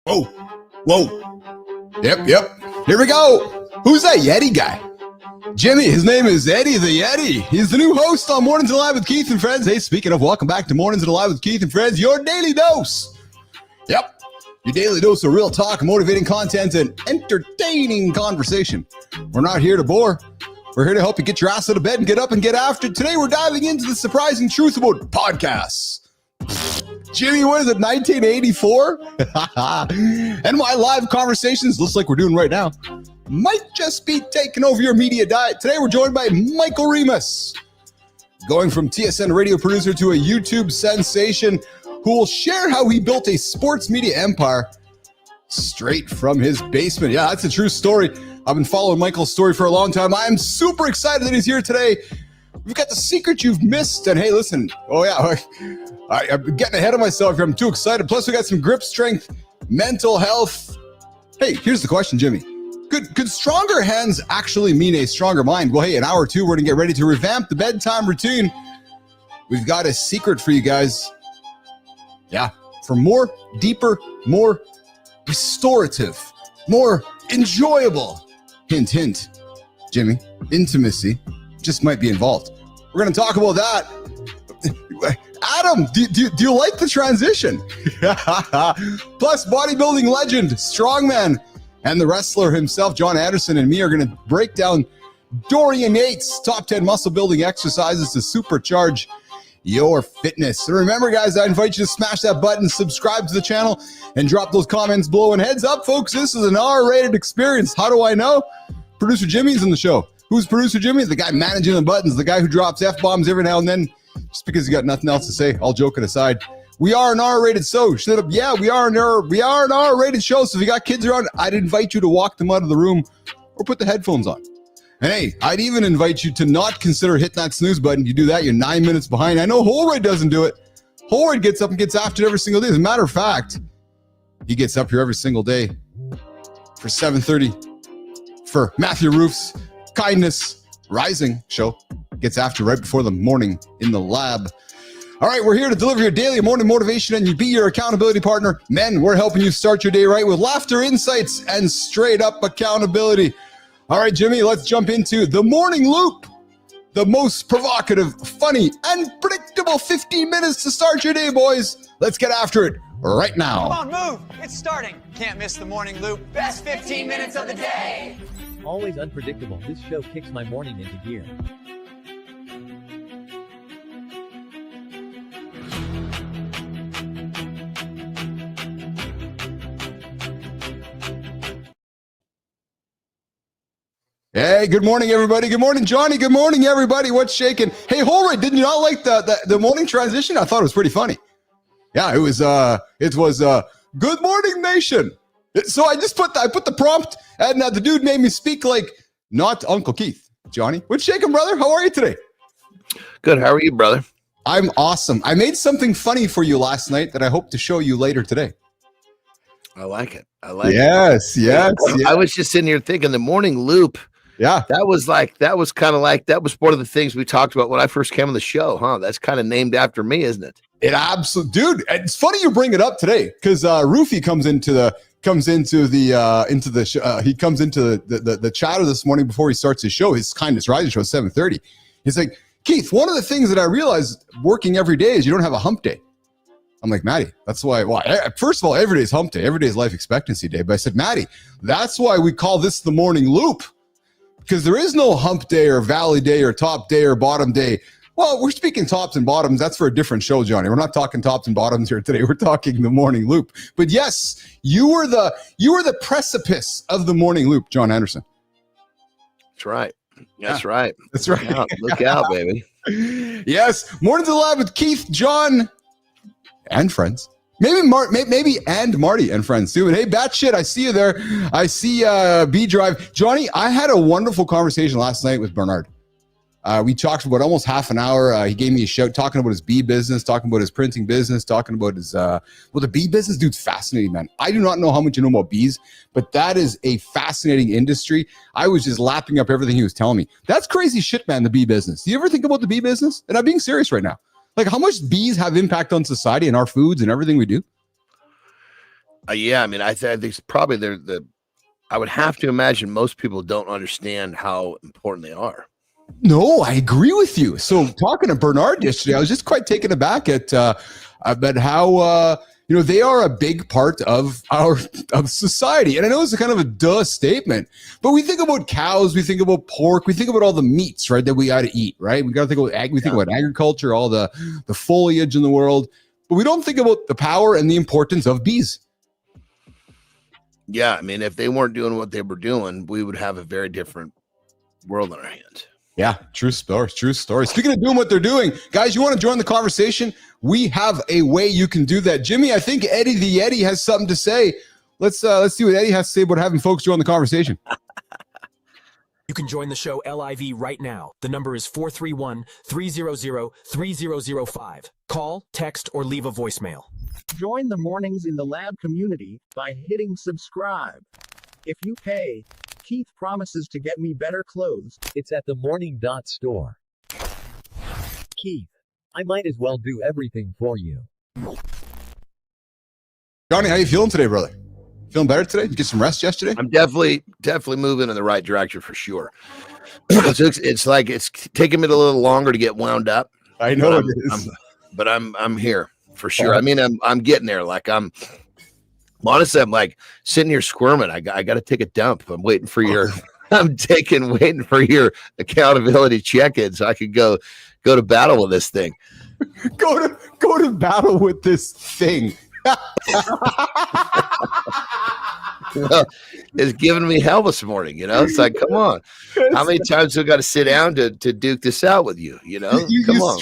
Whoa, whoa. Yep. Here we go. Who's that Yeti guy? Jimmy, his name is Eddie the Yeti. He's the new host on Mornings Alive with Keith and Friends. Hey, speaking of, welcome back to Mornings Alive with Keith and Friends, your daily dose. Yep, your daily dose of real talk, motivating content, and entertaining conversation. We're not here to bore. We're here to help you get your ass out of bed and get up and get after it. Today, we're diving into the surprising truth about podcasts. Jimmy, what is it, 1984? And my live conversations, looks like we're doing right now, might just be taking over your media diet. Today, we're joined by Michael Remus, going from TSN radio producer to a YouTube sensation, who will share how he built a sports media empire straight from his basement. Yeah, that's a true story. I've been following Michael's story for a long time. I am super excited that he's here today. We've got the secret you've missed. And hey, listen, I'm getting ahead of myself here. I'm too excited. Plus, we got some grip strength, mental health. Hey, here's the question, Jimmy. Could stronger hands actually mean a stronger mind? Well, hey, in hour two, we're going to get ready to revamp the bedtime routine. We've got a secret for you guys. Yeah, for more, deeper, more restorative, more enjoyable, hint, hint, Jimmy, intimacy just might be involved. We're going to talk about that. Adam, do you like the transition? Plus, bodybuilding legend, Strongman, and the wrestler himself, John Andersen, and me are going to break down Dorian Yates' top 10 muscle building exercises to supercharge your fitness. And remember, guys, I invite you to smash that button, subscribe to the channel, and drop those comments below. And heads up, folks, this is an R-rated experience. How do I know? Producer Jimmy's in the show. Who's Producer Jimmy? The guy managing the buttons, the guy who drops F-bombs every now and then just because he's got nothing else to say. All joking aside, we are an R-rated show. Yeah, we are an R-rated show. So if you got kids around, I'd invite you to walk them out of the room or put the headphones on. And hey, I'd even invite you to not consider hitting that snooze button. You do that, you're 9 minutes behind. I know Holroyd doesn't do it. Holroyd gets up and gets after it every single day. As a matter of fact, he gets up here every single day for 7:30 for Matthew Roof's Kindness Rising show. Gets after right before the morning in the lab. All right, we're here to deliver your daily morning motivation and you be your accountability partner. Men, we're helping you start your day right with laughter, insights, and straight up accountability. All right, Jimmy, let's jump into the morning loop. The most provocative, funny, and predictable 15 minutes to start your day, boys. Let's get after it right now. Come on, move. It's starting. Can't miss the morning loop. Best 15 minutes of the day. Always unpredictable, this show kicks my morning into gear. Hey, good morning, everybody. Good morning, Johnny. Good morning, everybody. What's shaking? Hey, Holroyd, did you not like the morning transition? I thought it was pretty funny. Yeah, it was good morning, nation. So I put the prompt, and the dude made me speak like not Uncle Keith. Johnny, what's shaking, brother? How are you today? Good. How are you, brother? I'm awesome. I made something funny for you last night that I hope to show you later today. I like it. Yes. I was just sitting here thinking the morning loop. Yeah. That was one of the things we talked about when I first came on the show, huh? That's kind of named after me, isn't it? It absolutely, dude. It's funny you bring it up today because Roofy comes into the chatter this morning before he starts his show, his Kindness Rising show at 7:30. He's like, Keith, one of the things that I realized working every day is you don't have a hump day. I'm like, Maddie, that's why. Well, first of all, every day is hump day. Every day is life expectancy day. But I said, Maddie, that's why we call this the morning loop. Because there is no hump day or valley day or top day or bottom day. Well, we're speaking tops and bottoms. That's for a different show, Johnny. We're not talking tops and bottoms here today. We're talking the morning loop. But yes, you were the precipice of the morning loop, John Andersen. That's right. That's right. That's right. Look out, baby. Yes. Mornings Alive with Keith, John, and friends. Maybe and Marty and friends too. And hey, Batshit, I see you there. I see B Drive. Johnny, I had a wonderful conversation last night with Bernard. We talked for about almost half an hour. He gave me a shout talking about his bee business, talking about his printing business, talking about his the bee business, dude's fascinating, man. I do not know how much you know about bees, but that is a fascinating industry. I was just lapping up everything he was telling me. That's crazy shit, man, the bee business. Do you ever think about the bee business? And I'm being serious right now. Like how much bees have impact on society and our foods and everything we do? Yeah, I mean, I think it's probably I would have to imagine most people don't understand how important they are. No, I agree with you. So talking to Bernard yesterday, I was just quite taken aback at how they are a big part of society. And I know it's a kind of a duh statement, but we think about cows, we think about pork, we think about all the meats, right, that we got to eat, right? We got to think about think about agriculture, all the foliage in the world, but we don't think about the power and the importance of bees. Yeah, I mean, if they weren't doing what they were doing, we would have a very different world on our hands. Yeah, true story. Speaking of doing what they're doing, guys, you want to join the conversation? We have a way you can do that. Jimmy, I think Eddie the Yeti has something to say. Let's see what Eddie has to say about having folks join the conversation. You can join the show LIV right now. The number is 431-300-3005. Call, text, or leave a voicemail. Join the Mornings in the Lab community by hitting subscribe. If you pay, Keith promises to get me better clothes. It's at the morning store. Keith, I might as well do everything for you. Johnny, how you feeling today, brother? Feeling better today? You get some rest yesterday? I'm definitely moving in the right direction for sure. It's like it's taking me a little longer to get wound up. I know it is. But I'm here for sure. I mean, I'm getting there. Like honestly, I'm like sitting here squirming. I got to take a dump. I'm waiting for your waiting for your accountability check-in so I could go to battle with this thing. Go to battle with this thing. Well, it's giving me hell this morning, It's like, come on. How many times have I got to sit down to duke this out with you? Come on.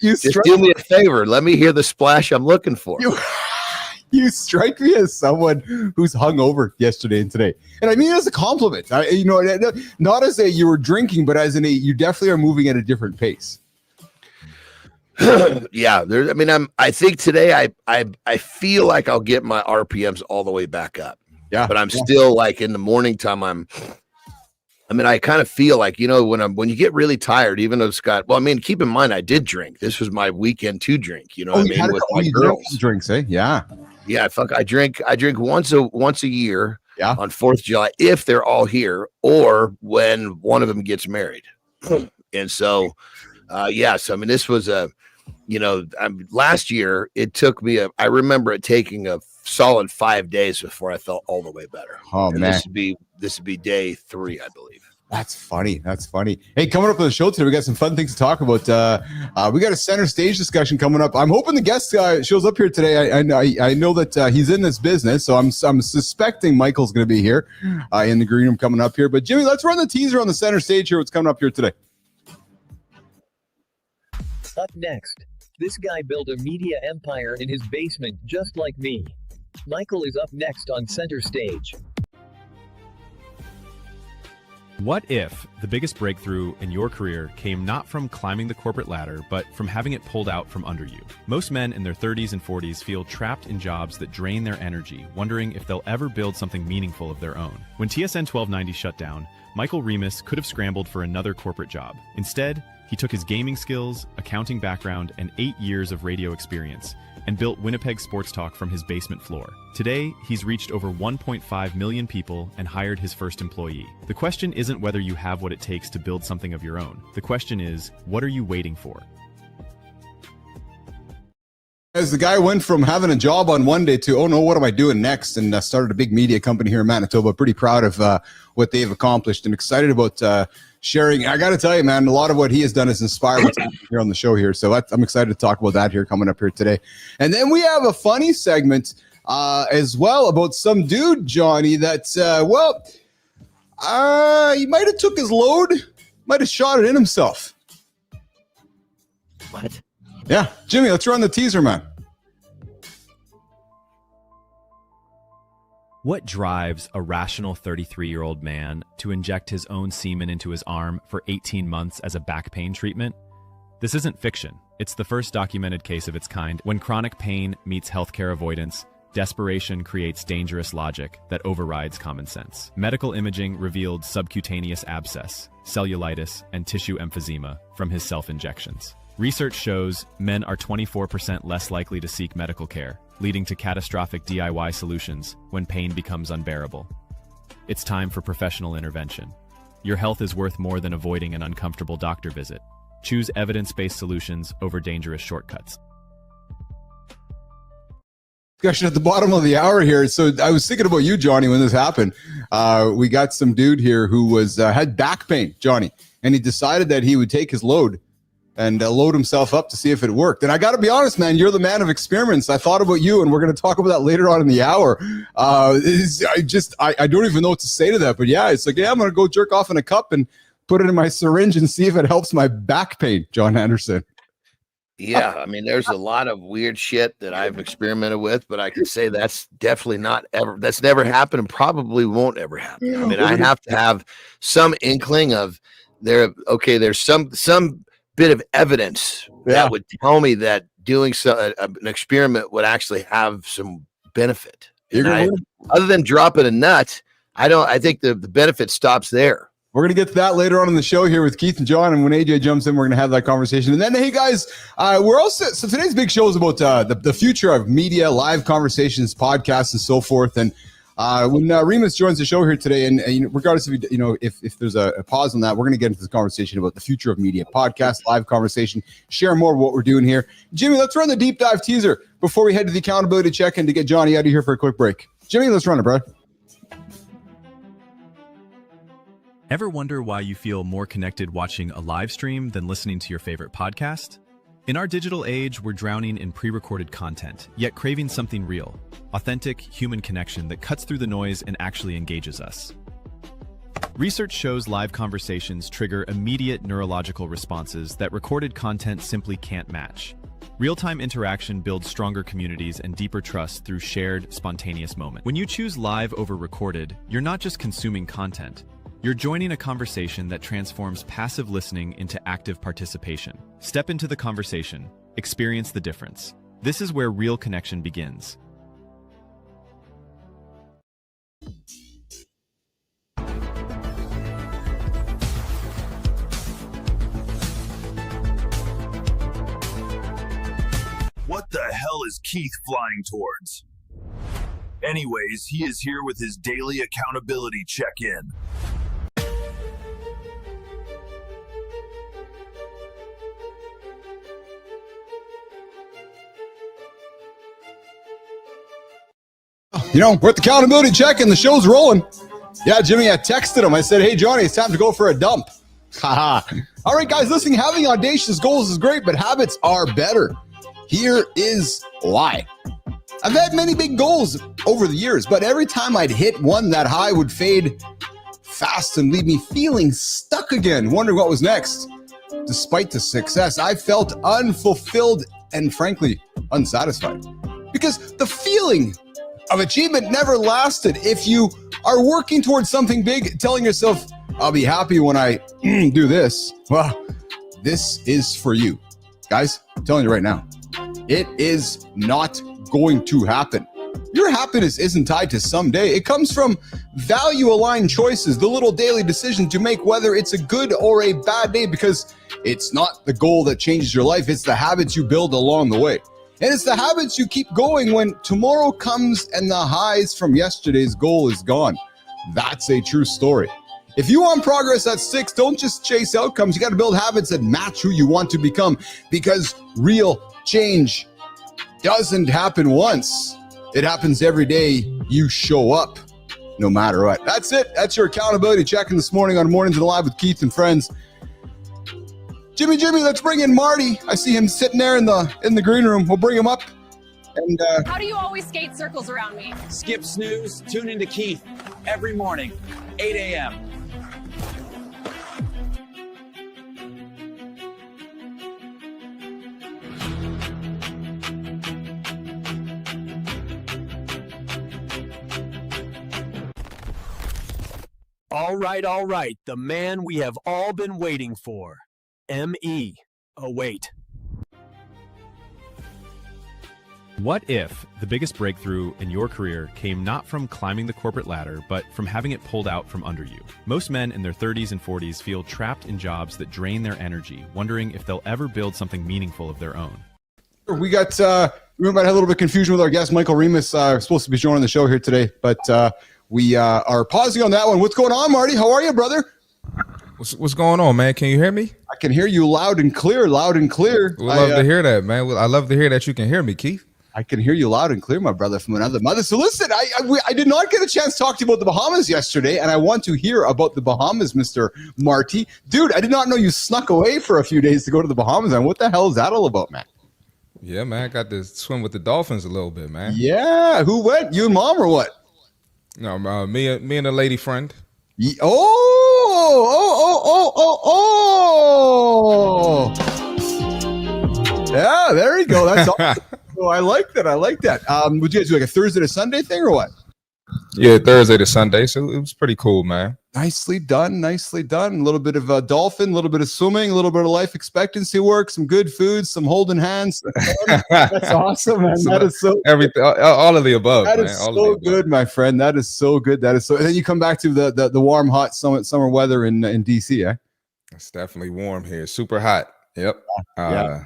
Just do me a favor. Let me hear the splash I'm looking for. You strike me as someone who's hungover yesterday and today. And I mean it as a compliment. Not as a you were drinking, but as in you definitely are moving at a different pace. Yeah, I think today I feel like I'll get my RPMs all the way back up. Yeah. But I'm still like in the morning time I kind of feel like, when you get really tired, even though keep in mind I did drink. This was my weekend to drink, with my girls. Drinks, eh? Yeah. Yeah, I drink once a year on 4th of July if they're all here or when one of them gets married. And so this was last year it took me I remember it taking a solid 5 days before I felt all the way better. Oh, man. This would be day 3, I believe. That's funny. Hey, coming up on the show today, we got some fun things to talk about. We got a center stage discussion coming up. I'm hoping the guest shows up here today. I know that he's in this business, so I'm suspecting Michael's going to be here in the green room coming up here. But Jimmy, let's run the teaser on the center stage here. What's coming up here today? Up next, this guy built a media empire in his basement just like me. Michael is up next on center stage. What if the biggest breakthrough in your career came not from climbing the corporate ladder, but from having it pulled out from under you? Most men in their 30s and 40s feel trapped in jobs that drain their energy, wondering if they'll ever build something meaningful of their own. When TSN 1290 shut down, Michael Remus could have scrambled for another corporate job. Instead, he took his gaming skills, accounting background, and 8 years of radio experience and built Winnipeg Sports Talk from his basement floor. Today, he's reached over 1.5 million people and hired his first employee. The question isn't whether you have what it takes to build something of your own. The question is, what are you waiting for? As the guy went from having a job on one day to, oh no, what am I doing next? And started a big media company here in Manitoba. Pretty proud of what they've accomplished and excited about sharing. I got to tell you, man, a lot of what he has done is inspired what's happening here on the show here. So I'm excited to talk about that here coming up here today. And then we have a funny segment as well about some dude, Johnny, that, he might have took his load, might have shot it in himself. What? Yeah, Jimmy, let's run the teaser, man. What drives a rational 33-year-old man to inject his own semen into his arm for 18 months as a back pain treatment? This isn't fiction. It's the first documented case of its kind when chronic pain meets healthcare avoidance. Desperation creates dangerous logic that overrides common sense. Medical imaging revealed subcutaneous abscess, cellulitis, and tissue emphysema from his self-injections. Research shows men are 24% less likely to seek medical care, leading to catastrophic DIY solutions when pain becomes unbearable. It's time for professional intervention. Your health is worth more than avoiding an uncomfortable doctor visit. Choose evidence-based solutions over dangerous shortcuts. Discussion at the bottom of the hour here. So I was thinking about you, Johnny, when this happened. We got some dude here who was had back pain, Johnny, and he decided that he would take his load and load himself up to see if it worked. And I got to be honest, man, you're the man of experiments. I thought about you, and we're going to talk about that later on in the hour. I don't even know what to say to that. But yeah, it's like, yeah, I'm going to go jerk off in a cup and put it in my syringe and see if it helps my back pain, John Andersen. Yeah, I mean, there's a lot of weird shit that I've experimented with, but I can say that's definitely that's never happened and probably won't ever happen. I mean, I have to have some inkling of there's some bit of evidence that would tell me that doing an experiment would actually have some benefit. Other than dropping a nut, I think the benefit stops there. We're going to get to that later on in the show here with Keith and John. And when AJ jumps in, we're going to have that conversation. And then, hey, guys, so today's big show is about the future of media, live conversations, podcasts, and so forth. And when Remus joins the show here today, and regardless of, if there's a pause on that, we're going to get into this conversation about the future of media, podcast, live conversation, share more of what we're doing here. Jimmy, let's run the deep dive teaser before we head to the accountability check-in to get Johnny out of here for a quick break. Jimmy, let's run it, bro. Ever wonder why you feel more connected watching a live stream than listening to your favorite podcast? In our digital age, we're drowning in pre-recorded content, yet craving something real, authentic human connection that cuts through the noise and actually engages us. Research shows live conversations trigger immediate neurological responses that recorded content simply can't match. Real-time interaction builds stronger communities and deeper trust through shared, spontaneous moments. When you choose live over recorded, you're not just consuming content. You're joining a conversation that transforms passive listening into active participation. Step into the conversation. Experience the difference. This is where real connection begins. What the hell is Keith flying towards? Anyways, he is here with his daily accountability check-in. We're at the accountability check and the show's rolling. Yeah, Jimmy, I texted him. I said, hey, Johnny, it's time to go for a dump. Haha. All right, guys, listening, having audacious goals is great, but habits are better. Here is why. I've had many big goals over the years, but every time I'd hit one, that high would fade fast and leave me feeling stuck again, wondering what was next. Despite the success, I felt unfulfilled and frankly unsatisfied because the feeling of achievement never lasted. If you are working towards something big, telling yourself, I'll be happy when I do this, well, this is for you. Guys, I'm telling you right now, it is not going to happen. Your happiness isn't tied to someday. It comes from value-aligned choices, the little daily decisions you make, whether it's a good or a bad day, because it's not the goal that changes your life. It's the habits you build along the way. And it's the habits you keep going when tomorrow comes and the highs from yesterday's goal is gone. That's a true story. If you want progress that sticks, don't just chase outcomes. You got to build habits that match who you want to become, because real change doesn't happen once. It happens every day you show up, no matter what. That's it. That's your accountability check-in this morning on Mornings and Live with Keith and Friends. Jimmy, let's bring in Marty. I see him sitting there in the green room. We'll bring him up. And how do you always skate circles around me? Skip snooze, tune into Keith every morning, 8 a.m. All right. The man we have all been waiting for. M.E. Oh, wait. What if the biggest breakthrough in your career came not from climbing the corporate ladder, but from having it pulled out from under you? Most men in their 30s and 40s feel trapped in jobs that drain their energy, wondering if they'll ever build something meaningful of their own. We got, we might have a little bit of confusion with our guest, Michael Remus, supposed to be joining the show here today, but we are pausing on that one. What's going on, Marty? How are you, brother? What's going on, man? Can you hear me? I can hear you loud and clear, We love to hear that, man. I love to hear that you can hear me, Keith. I can hear you loud and clear, my brother, from another mother. So listen, I did not get a chance to talk to you about the Bahamas yesterday, and I want to hear about the Bahamas, Mr. Marty. Dude, I did not know you snuck away for a few days to go to the Bahamas, and what the hell is that all about, man? Yeah, man, I got to swim with the dolphins a little bit, man. Yeah, who went? You and Mom or what? No, me and a lady friend. Yeah, there you go. That's awesome. Oh, I like that. Would you guys do like a Thursday to Sunday thing or what? Yeah, Thursday to Sunday. So it was pretty cool, man. Nicely done. A little bit of dolphin, a little bit of swimming, a little bit of life expectancy work, some good food, some holding hands. That's awesome, man. That is so everything, all of the above. That is so good, my friend. That is so good. And then you come back to the warm, hot summer weather in DC, eh? It's definitely warm here. Super hot. Yep. Yeah.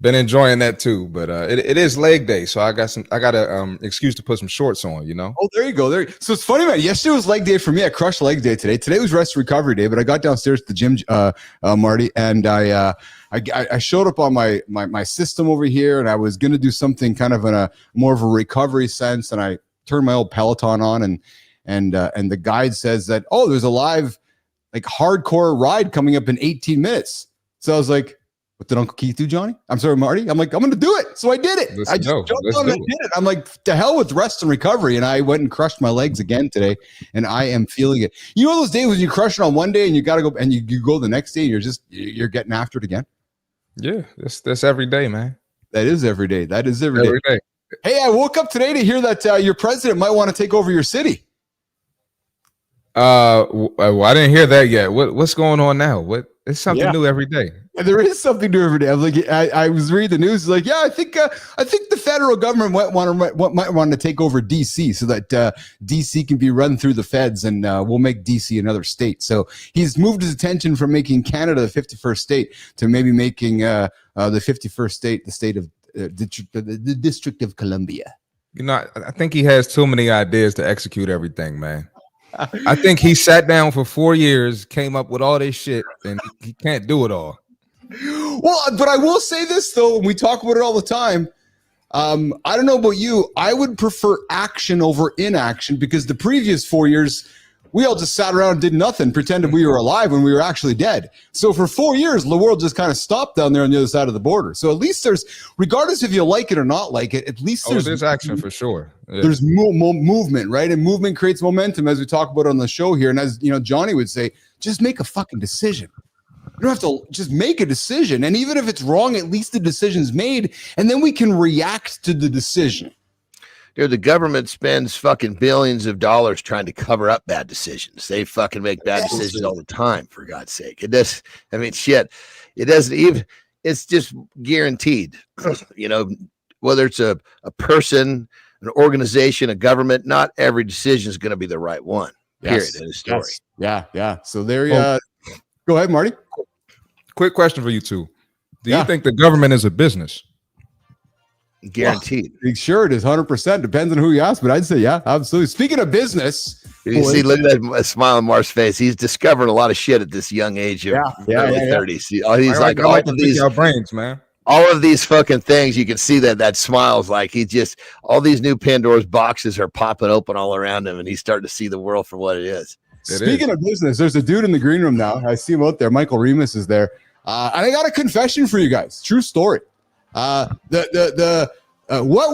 Been enjoying that too, but it is leg day, so I got a excuse to put some shorts on, you know. Oh, there you go. So it's funny, man. Yesterday was leg day for me. I crushed leg day today. Today was rest and recovery day, but I got downstairs to the gym, Marty, and I showed up on my system over here, and I was gonna do something kind of in a more of a recovery sense, and I turned my old Peloton on, and the guide says that, oh, there's a live like hardcore ride coming up in 18 minutes. So I was like, what did Uncle Keith do, Johnny? I'm sorry, Marty. I'm like, I'm going to do it. So I did it. I just jumped on and did it. I'm like, to hell with rest and recovery. And I went and crushed my legs again today, and I am feeling it. You know those days when you crush it on one day and you got to go, and you go the next day and you're getting after it again? Yeah, that's every day, man. That is every day. Every day. Hey, I woke up today to hear that your president might want to take over your city. Well, I didn't hear that yet. What's going on now? It's something new every day. There is something new every day. I'm like, I was reading the news. Like, yeah, I think the federal government might want to take over DC so that DC can be run through the feds, and we'll make DC another state. So he's moved his attention from making Canada the 51st state to maybe making the 51st state the state of the District of Columbia. You know, I think he has too many ideas to execute everything, man. I think he sat down for 4 years, came up with all this shit, and he can't do it all. Well, but I will say this, though, and we talk about it all the time. I don't know about you. I would prefer action over inaction, because the previous 4 years, we all just sat around and did nothing, pretended we were alive when we were actually dead. So for 4 years, the world just kind of stopped down there on the other side of the border. So at least there's, regardless if you like it or not like it, at least there's action for sure. Yeah. There's movement, right? And movement creates momentum, as we talk about on the show here. And as you know, Johnny would say, just make a fucking decision. You don't have to just make a decision. And even if it's wrong, at least the decision's made, and then we can react to the decision. Dude, the government spends fucking billions of dollars trying to cover up bad decisions. They fucking make bad decisions all the time, for God's sake. It does. I mean, shit. It doesn't even, it's just guaranteed. You know, whether it's a person, an organization, a government, not every decision is going to be the right one. Period. In the story. Yes. Yeah. So there you go ahead, Marty. Quick question for you two. Do you think the government is a business? Guaranteed. Well, sure, it is 100%. Depends on who you ask, but I'd say yeah, absolutely. Speaking of business, you see, look at that smile on Mark's face. He's discovering a lot of shit at this young age of early 30s. He's like all of these brains, man. All of these fucking things, you can see that smile's like he just, all these new Pandora's boxes are popping open all around him, and he's starting to see the world for what it is. Speaking of business, there's a dude in the green room now. I see him out there. Michael Remus is there. And I got a confession for you guys. True story. What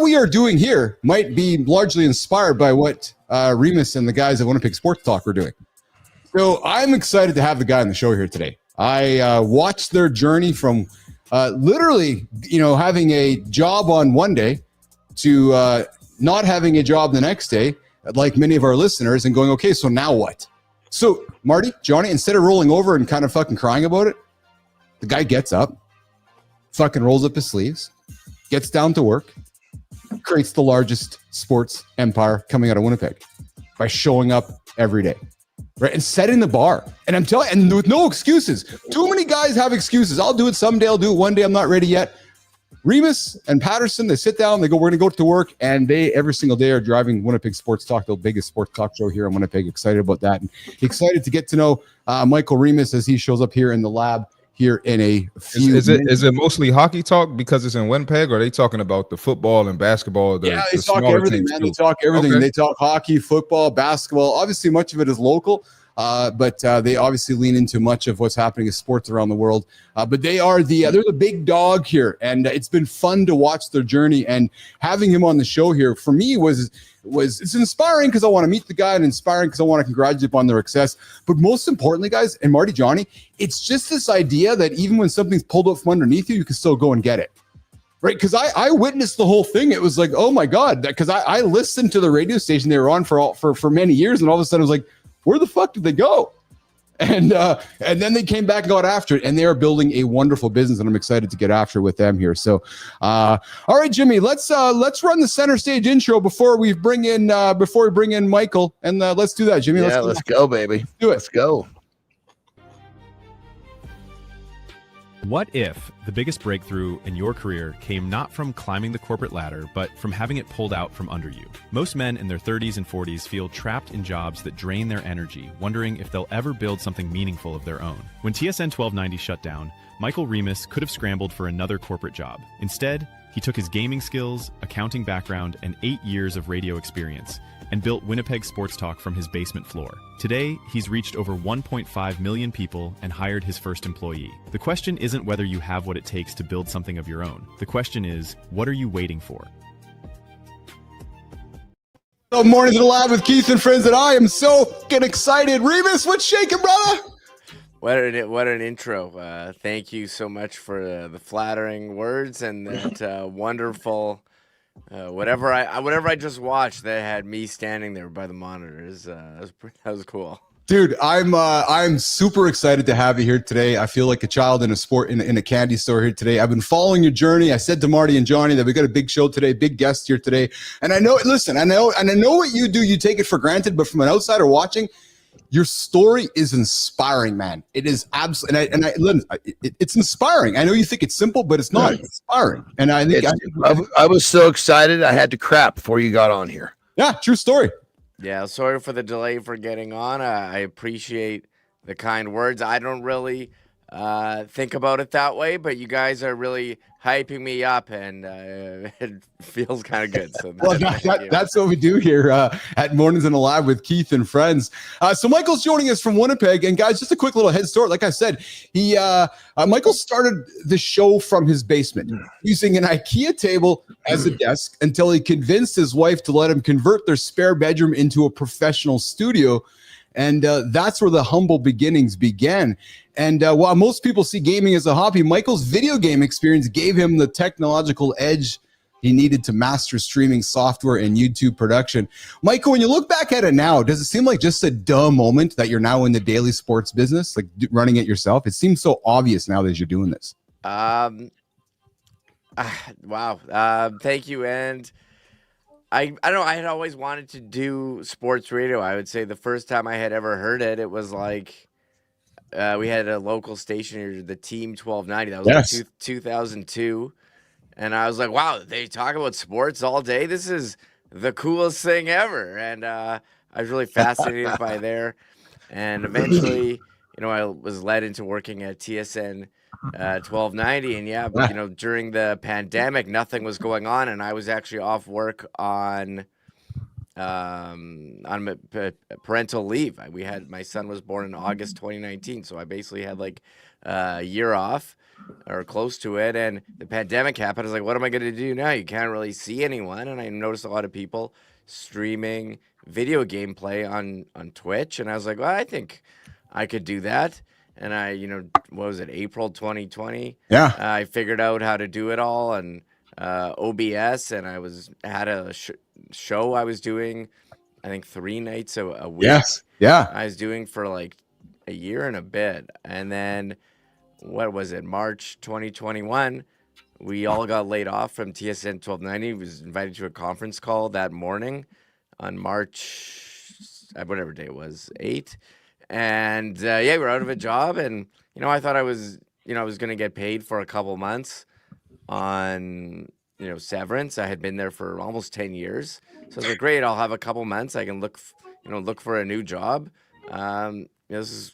we are doing here might be largely inspired by what Remus and the guys at Winnipeg Sports Talk are doing. So I'm excited to have the guy on the show here today. I watched their journey from literally, having a job on one day to not having a job the next day, like many of our listeners, and going, okay, so now what? So Marty, Johnny, instead of rolling over and kind of fucking crying about it, the guy gets up, fucking rolls up his sleeves, gets down to work, creates the largest sports empire coming out of Winnipeg by showing up every day, right? And setting the bar. And I'm telling you, and with no excuses. Too many guys have excuses. I'll do it someday. I'll do it one day. I'm not ready yet. Remus and Patterson, they sit down, they go, we're going to go to work, and they every single day are driving Winnipeg Sports Talk, the biggest sports talk show here in Winnipeg. Excited about that. And excited to get to know Michael Remus as he shows up here in the lab here in a few Is it mostly hockey talk because it's in Winnipeg, or are they talking about the football and basketball? They talk everything, man. They talk everything. Okay. They talk hockey, football, basketball. Obviously, much of it is local. But they obviously lean into much of what's happening in sports around the world. But they are they're the big dog here, and it's been fun to watch their journey. And having him on the show here for me was it's inspiring because I want to meet the guy, and inspiring because I want to congratulate him on their success. But most importantly, guys, and Marty, Johnny, it's just this idea that even when something's pulled up from underneath you, you can still go and get it. Right, because I witnessed the whole thing. It was like, oh my God, because I listened to the radio station they were on for many years, and all of a sudden I was like, where the fuck did they go? And then they came back and got after it, and they are building a wonderful business, and I'm excited to get after it with them here. So, all right, Jimmy, let's run the center stage intro before we bring in Michael, and let's do that, Jimmy. Yeah, let's go, baby. Let's do it. Let's go. What if the biggest breakthrough in your career came not from climbing the corporate ladder, but from having it pulled out from under you? Most men in their 30s and 40s feel trapped in jobs that drain their energy, wondering if they'll ever build something meaningful of their own. When TSN 1290 shut down, Michael Remus could have scrambled for another corporate job. Instead, he took his gaming skills, accounting background, and 8 years of radio experience and built Winnipeg Sports Talk from his basement floor. Today, he's reached over 1.5 million people and hired his first employee. The question isn't whether you have what it takes to build something of your own. The question is, what are you waiting for? Good morning to the lab with Keith and friends, and I am so getting excited. Remus, what's shaking, brother? What an intro. Thank you so much for the flattering words and that wonderful whatever I just watched that had me standing there by the monitors. That was cool. Dude, I'm super excited to have you here today. I feel like a child in a candy store here today. I've been following your journey. I said to Marty and Johnny that we got a big show today, big guest here today. And I know what you do. You take it for granted, but from an outsider watching, your story is inspiring, man. It is absolutely, it's inspiring. I know you think it's simple, but it's not. It's inspiring. And I think I was so excited I had to crap before you got on here. Yeah, true story. Yeah, sorry for the delay for getting on. I appreciate the kind words. I don't really think about it that way, but you guys are really hyping me up, and it feels kind of good. So well, that's what we do here at Mornings in the Lab with Keith and friends. So Michael's joining us from Winnipeg, and guys, just a quick little head start. Like I said, Michael started the show from his basement using an IKEA table as a desk until he convinced his wife to let him convert their spare bedroom into a professional studio. And that's where the humble beginnings began. And while most people see gaming as a hobby, Michael's video game experience gave him the technological edge he needed to master streaming software and YouTube production. Michael, when you look back at it now, does it seem like just a dumb moment that you're now in the daily sports business, like running it yourself? It seems so obvious now that you're doing this. Wow. Thank you. And I don't know. I had always wanted to do sports radio. I would say the first time I had ever heard it, it was like we had a local station here, the Team 1290. That was like 2002. And I was like, wow, they talk about sports all day. This is the coolest thing ever. And I was really fascinated by there. And eventually, I was led into working at TSN 1290. And during the pandemic, nothing was going on. And I was actually off work on parental leave. My son was born in August 2019. So I basically had like a year off or close to it. And the pandemic happened. I was like, what am I going to do now? You can't really see anyone. And I noticed a lot of people streaming video gameplay on Twitch. And I was like, well, I think I could do that. And I, what was it, April 2020? Yeah. I figured out how to do it all and OBS. And I had a show I was doing, I think 3 nights a week. Yes. Yeah. I was doing for like a year and a bit. And then, what was it, March 2021, we all got laid off from TSN 1290. He was invited to a conference call that morning on March, whatever day it was, 8. And yeah, we're out of a job. And, I thought I was going to get paid for a couple months on, severance. I had been there for almost 10 years. So I was like, great, I'll have a couple months. I can look for a new job. This is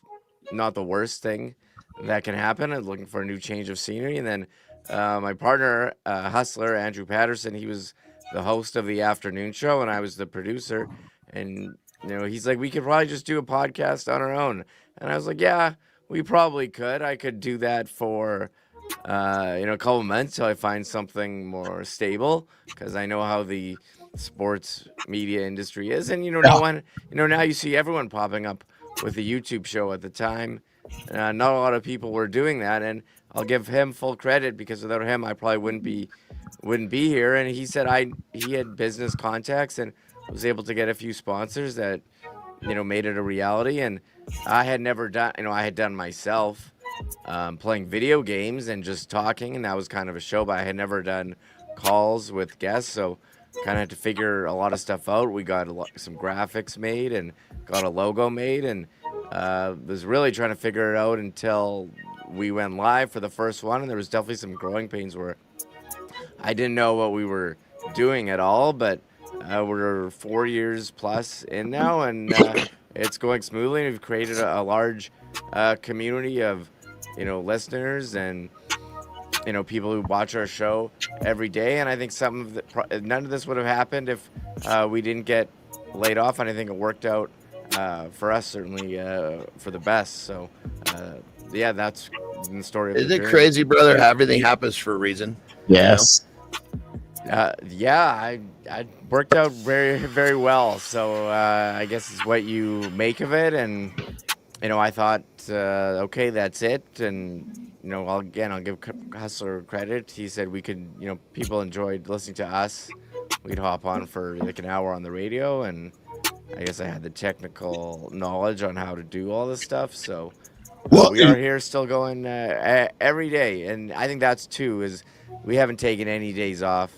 not the worst thing that can happen. I was looking for a new change of scenery. And then my partner, hustler, Andrew Patterson, he was the host of the afternoon show and I was the producer. And, he's like, we could probably just do a podcast on our own. And I was like, yeah, we probably could. I could do that for, a couple months till I find something more stable, because I know how the sports media industry is. And, now you see everyone popping up with a YouTube show. At the time, not a lot of people were doing that. And I'll give him full credit, because without him, I probably wouldn't be here. And he said he had business contacts and was able to get a few sponsors that, made it a reality. And I had never done, I had done myself playing video games and just talking, and that was kind of a show, but I had never done calls with guests, so kind of had to figure a lot of stuff out. We got some graphics made and got a logo made, and was really trying to figure it out until we went live for the first one. And there was definitely some growing pains where I didn't know what we were doing at all, but we're 4 years plus in now, and it's going smoothly. We've created a large community of listeners and people who watch our show every day. And I think none of this would have happened if we didn't get laid off. And I think it worked out for us, certainly for the best. So yeah, that's the story of the Isn't it journey. crazy, brother? How everything happens for a reason. Yes. Yeah, I worked out very, very well. So I guess it's what you make of it. And I thought, okay, that's it. And I'll give Hustler credit. He said we could, people enjoyed listening to us. We'd hop on for like an hour on the radio, and I guess I had the technical knowledge on how to do all this stuff. So we are here still going every day. And I think that's too, is we haven't taken any days off.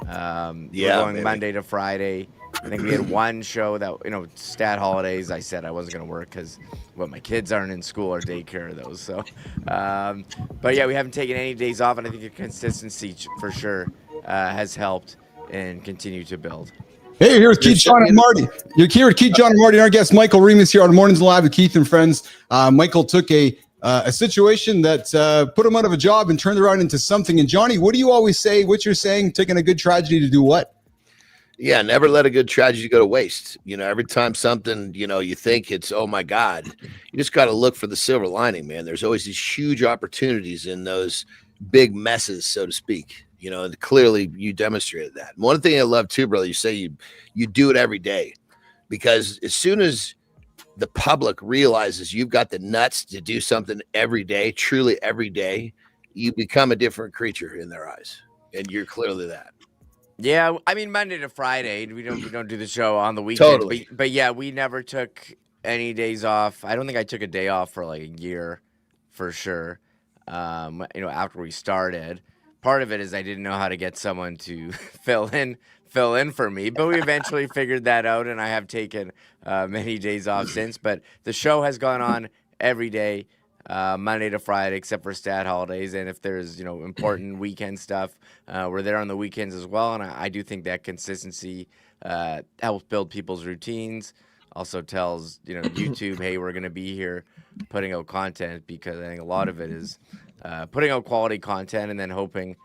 We're going Monday to Friday. I think we had one show that, stat holidays, I said I wasn't going to work because, my kids aren't in school or daycare, those. So, but yeah, we haven't taken any days off, and I think the consistency for sure has helped and continue to build. Hey, you're here with Keith, John, and Marty. You're here with Keith, John, and Marty. And our guest, Michael Remus, here on Mornings Live with Keith and Friends. Michael took a situation that put him out of a job and turned around into something. And Johnny, what do you always say? What you're saying, taking a good tragedy to do what? Yeah, never let a good tragedy go to waste. Every time something, you think it's, oh my God, you just got to look for the silver lining, man. There's always these huge opportunities in those big messes, so to speak. And clearly you demonstrated that. And one thing I love too, brother, you say you do it every day, because as soon as the public realizes you've got the nuts to do something every day, truly every day, you become a different creature in their eyes. And you're clearly that. Yeah, I mean Monday to Friday, we don't do the show on the weekend. Totally. But yeah, we never took any days off. I don't think I took a day off for like a year, for sure. After we started, part of it is I didn't know how to get someone to fill in for me, but we eventually figured that out, and I have taken many days off since. But the show has gone on every day, Monday to Friday, except for stat holidays. And if there's, important weekend stuff, we're there on the weekends as well. And I do think that consistency helps build people's routines. Also tells, YouTube, hey, we're going to be here putting out content, because I think a lot of it is putting out quality content and then hoping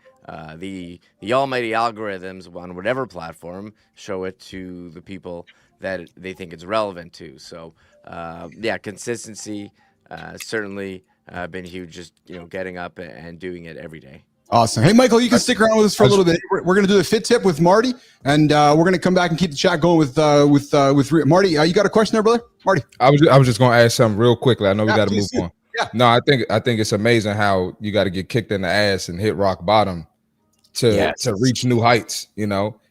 the almighty algorithms on whatever platform show it to the people that they think it's relevant to. So, yeah, consistency certainly been huge, just, getting up and doing it every day. Awesome. Hey, Michael, you can stick around with us for a little bit. We're going to do the fit tip with Marty, and we're going to come back and keep the chat going with Marty. You got a question there, brother? Marty. I was just going to ask something real quickly. I know we got to move on. Yeah. No, I think it's amazing how you got to get kicked in the ass and hit rock bottom to reach new heights,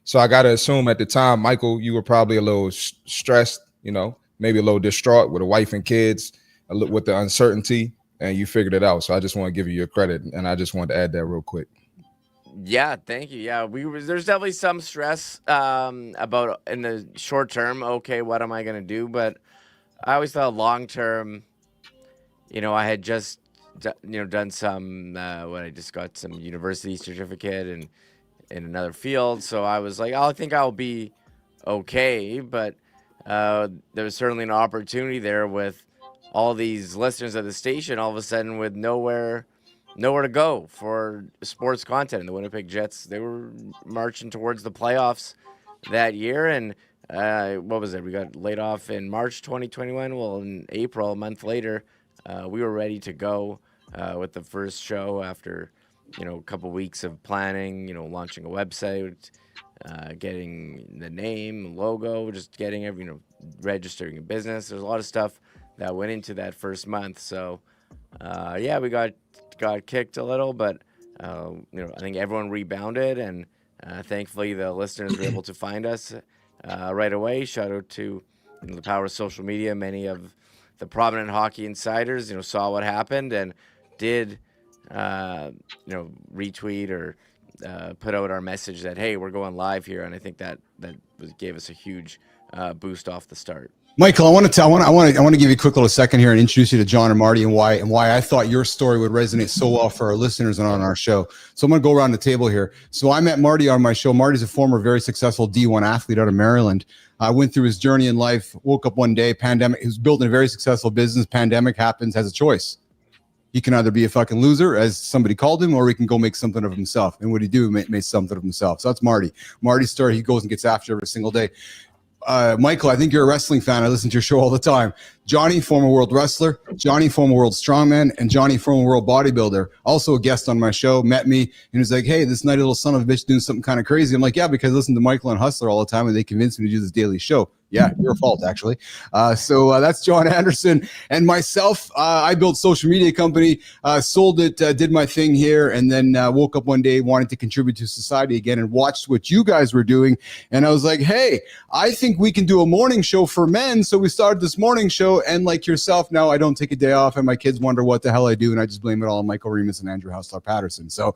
So I got to assume at the time, Michael, you were probably a little stressed, maybe a little distraught with a wife and kids, with the uncertainty, and you figured it out. So I just want to give you your credit, and I just wanted to add that real quick. Yeah, thank you. Yeah, there's definitely some stress about in the short term. Okay, what am I gonna do? But I always thought long term. I had just done some. When I just got some university certificate and in another field, so I was like, I think I'll be okay. But there was certainly an opportunity there with all these listeners at the station. All of a sudden, with nowhere to go for sports content. And the Winnipeg Jets, they were marching towards the playoffs that year. And what was it? We got laid off in March 2021. Well, in April, a month later, we were ready to go with the first show after, a couple weeks of planning, launching a website, getting the name, logo, just getting registering a business. There's a lot of stuff that went into that first month. So, we got kicked a little, but I think everyone rebounded, and thankfully the listeners were able to find us right away. Shout out to the power of social media. Many of the prominent hockey insiders, saw what happened and did, retweet or put out our message that, hey, we're going live here, and I think that gave us a huge boost off the start. Michael, I want to give you a quick little second here and introduce you to John and Marty and why I thought your story would resonate so well for our listeners and on our show. So I'm going to go around the table here. So I met Marty on my show. Marty's a former very successful D1 athlete out of Maryland. I went through his journey in life, woke up one day, pandemic. He was building a very successful business. Pandemic happens, has a choice. He can either be a fucking loser, as somebody called him, or he can go make something of himself. And what he do? Make something of himself. So that's Marty. Marty's story, he goes and gets after every single day. Michael, I think you're a wrestling fan. I listen to your show all the time. Johnny, former world wrestler. Johnny, former world strongman. And Johnny, former world bodybuilder. Also a guest on my show, met me and was like, hey, this nutty little son of a bitch doing something kind of crazy. I'm like, yeah, because I listen to Michael and Hustler all the time and they convinced me to do this daily show. Yeah, your fault, actually. So that's John Andersen. And myself, I built a social media company, sold it, did my thing here, and then woke up one day, wanted to contribute to society again and watched what you guys were doing. And I was like, hey, I think we can do a morning show for men. So we started this morning show. And like yourself, now I don't take a day off and my kids wonder what the hell I do. And I just blame it all on Michael Remus and Andrew Hausler-Patterson. So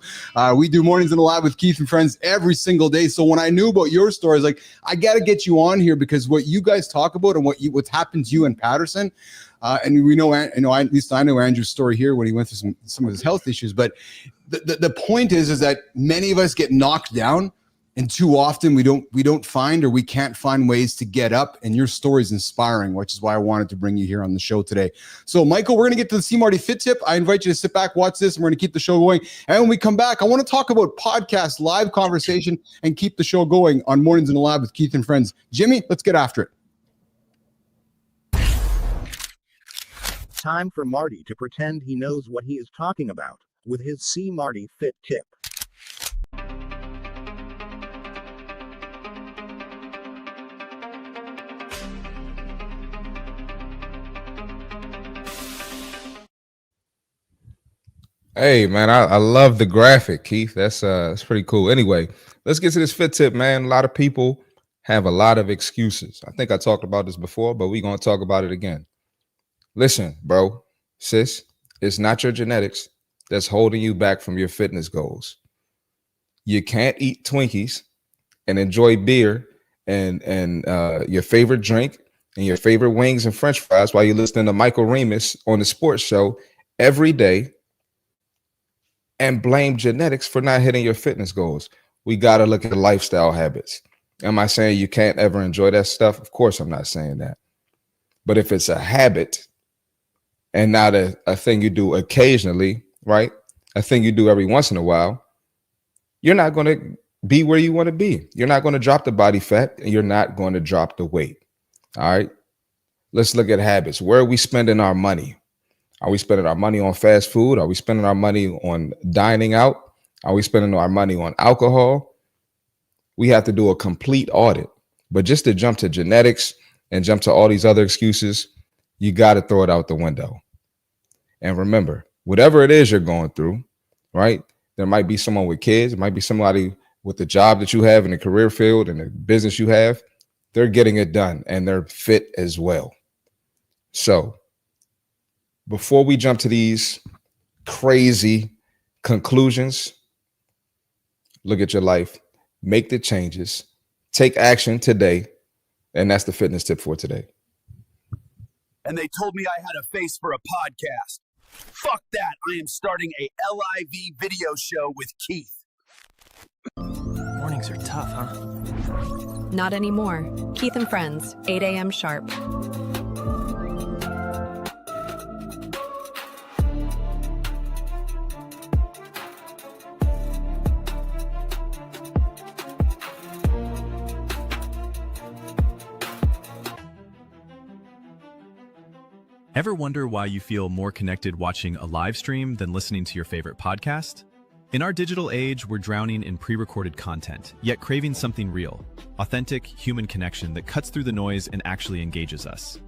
we do Mornings in the Lab with Keith and Friends every single day. So when I knew about your story, I was like, I got to get you on here because what you guys talk about and what's happened to you in Patterson, and we know, at least I know Andrew's story here when he went through some of his health issues. But the point is that many of us get knocked down, and too often we don't find or we can't find ways to get up. And your story is inspiring, which is why I wanted to bring you here on the show today. So, Michael, we're going to get to the See Marty Fit Tip. I invite you to sit back, watch this, and we're going to keep the show going. And when we come back, I want to talk about podcast, live conversation, and keep the show going on Mornings in the Lab with Keith and Friends. Jimmy, let's get after it. Time for Marty to pretend he knows what he is talking about with his See Marty Fit Tip. Hey man, I love the graphic, Keith. That's pretty cool. Anyway, let's get to this fit tip, man. A lot of people have a lot of excuses. I think I talked about this before, but we're gonna talk about it again. Listen, bro, sis, it's not your genetics that's holding you back from your fitness goals. You can't eat Twinkies and enjoy beer and your favorite drink and your favorite wings and French fries while you're listening to Michael Remus on the sports show every day and blame genetics for not hitting your fitness goals. We got to look at the lifestyle habits. Am I saying you can't ever enjoy that stuff? Of course, I'm not saying that. But if it's a habit and not a thing you do occasionally, right? A thing you do every once in a while, you're not going to be where you want to be. You're not going to drop the body fat and you're not going to drop the weight. All right. Let's look at habits. Where are we spending our money? Are we spending our money on fast food? Are we spending our money on dining out? Are we spending our money on alcohol? We have to do a complete audit. But just to jump to genetics and jump to all these other excuses, you got to throw it out the window. And remember, whatever it is you're going through, right? There might be someone with kids. It might be somebody with the job that you have in the career field and the business you have. They're getting it done and they're fit as well. So before we jump to these crazy conclusions, look at your life, make the changes, take action today. And that's the fitness tip for today. And they told me I had a face for a podcast. Fuck that. I am starting a LIV video show with Keith. Mornings are tough, huh? Not anymore. Keith and Friends, 8 a.m. sharp. Ever wonder why you feel more connected watching a live stream than listening to your favorite podcast? In our digital age, we're drowning in pre-recorded content, yet craving something real, authentic human connection that cuts through the noise and actually engages us.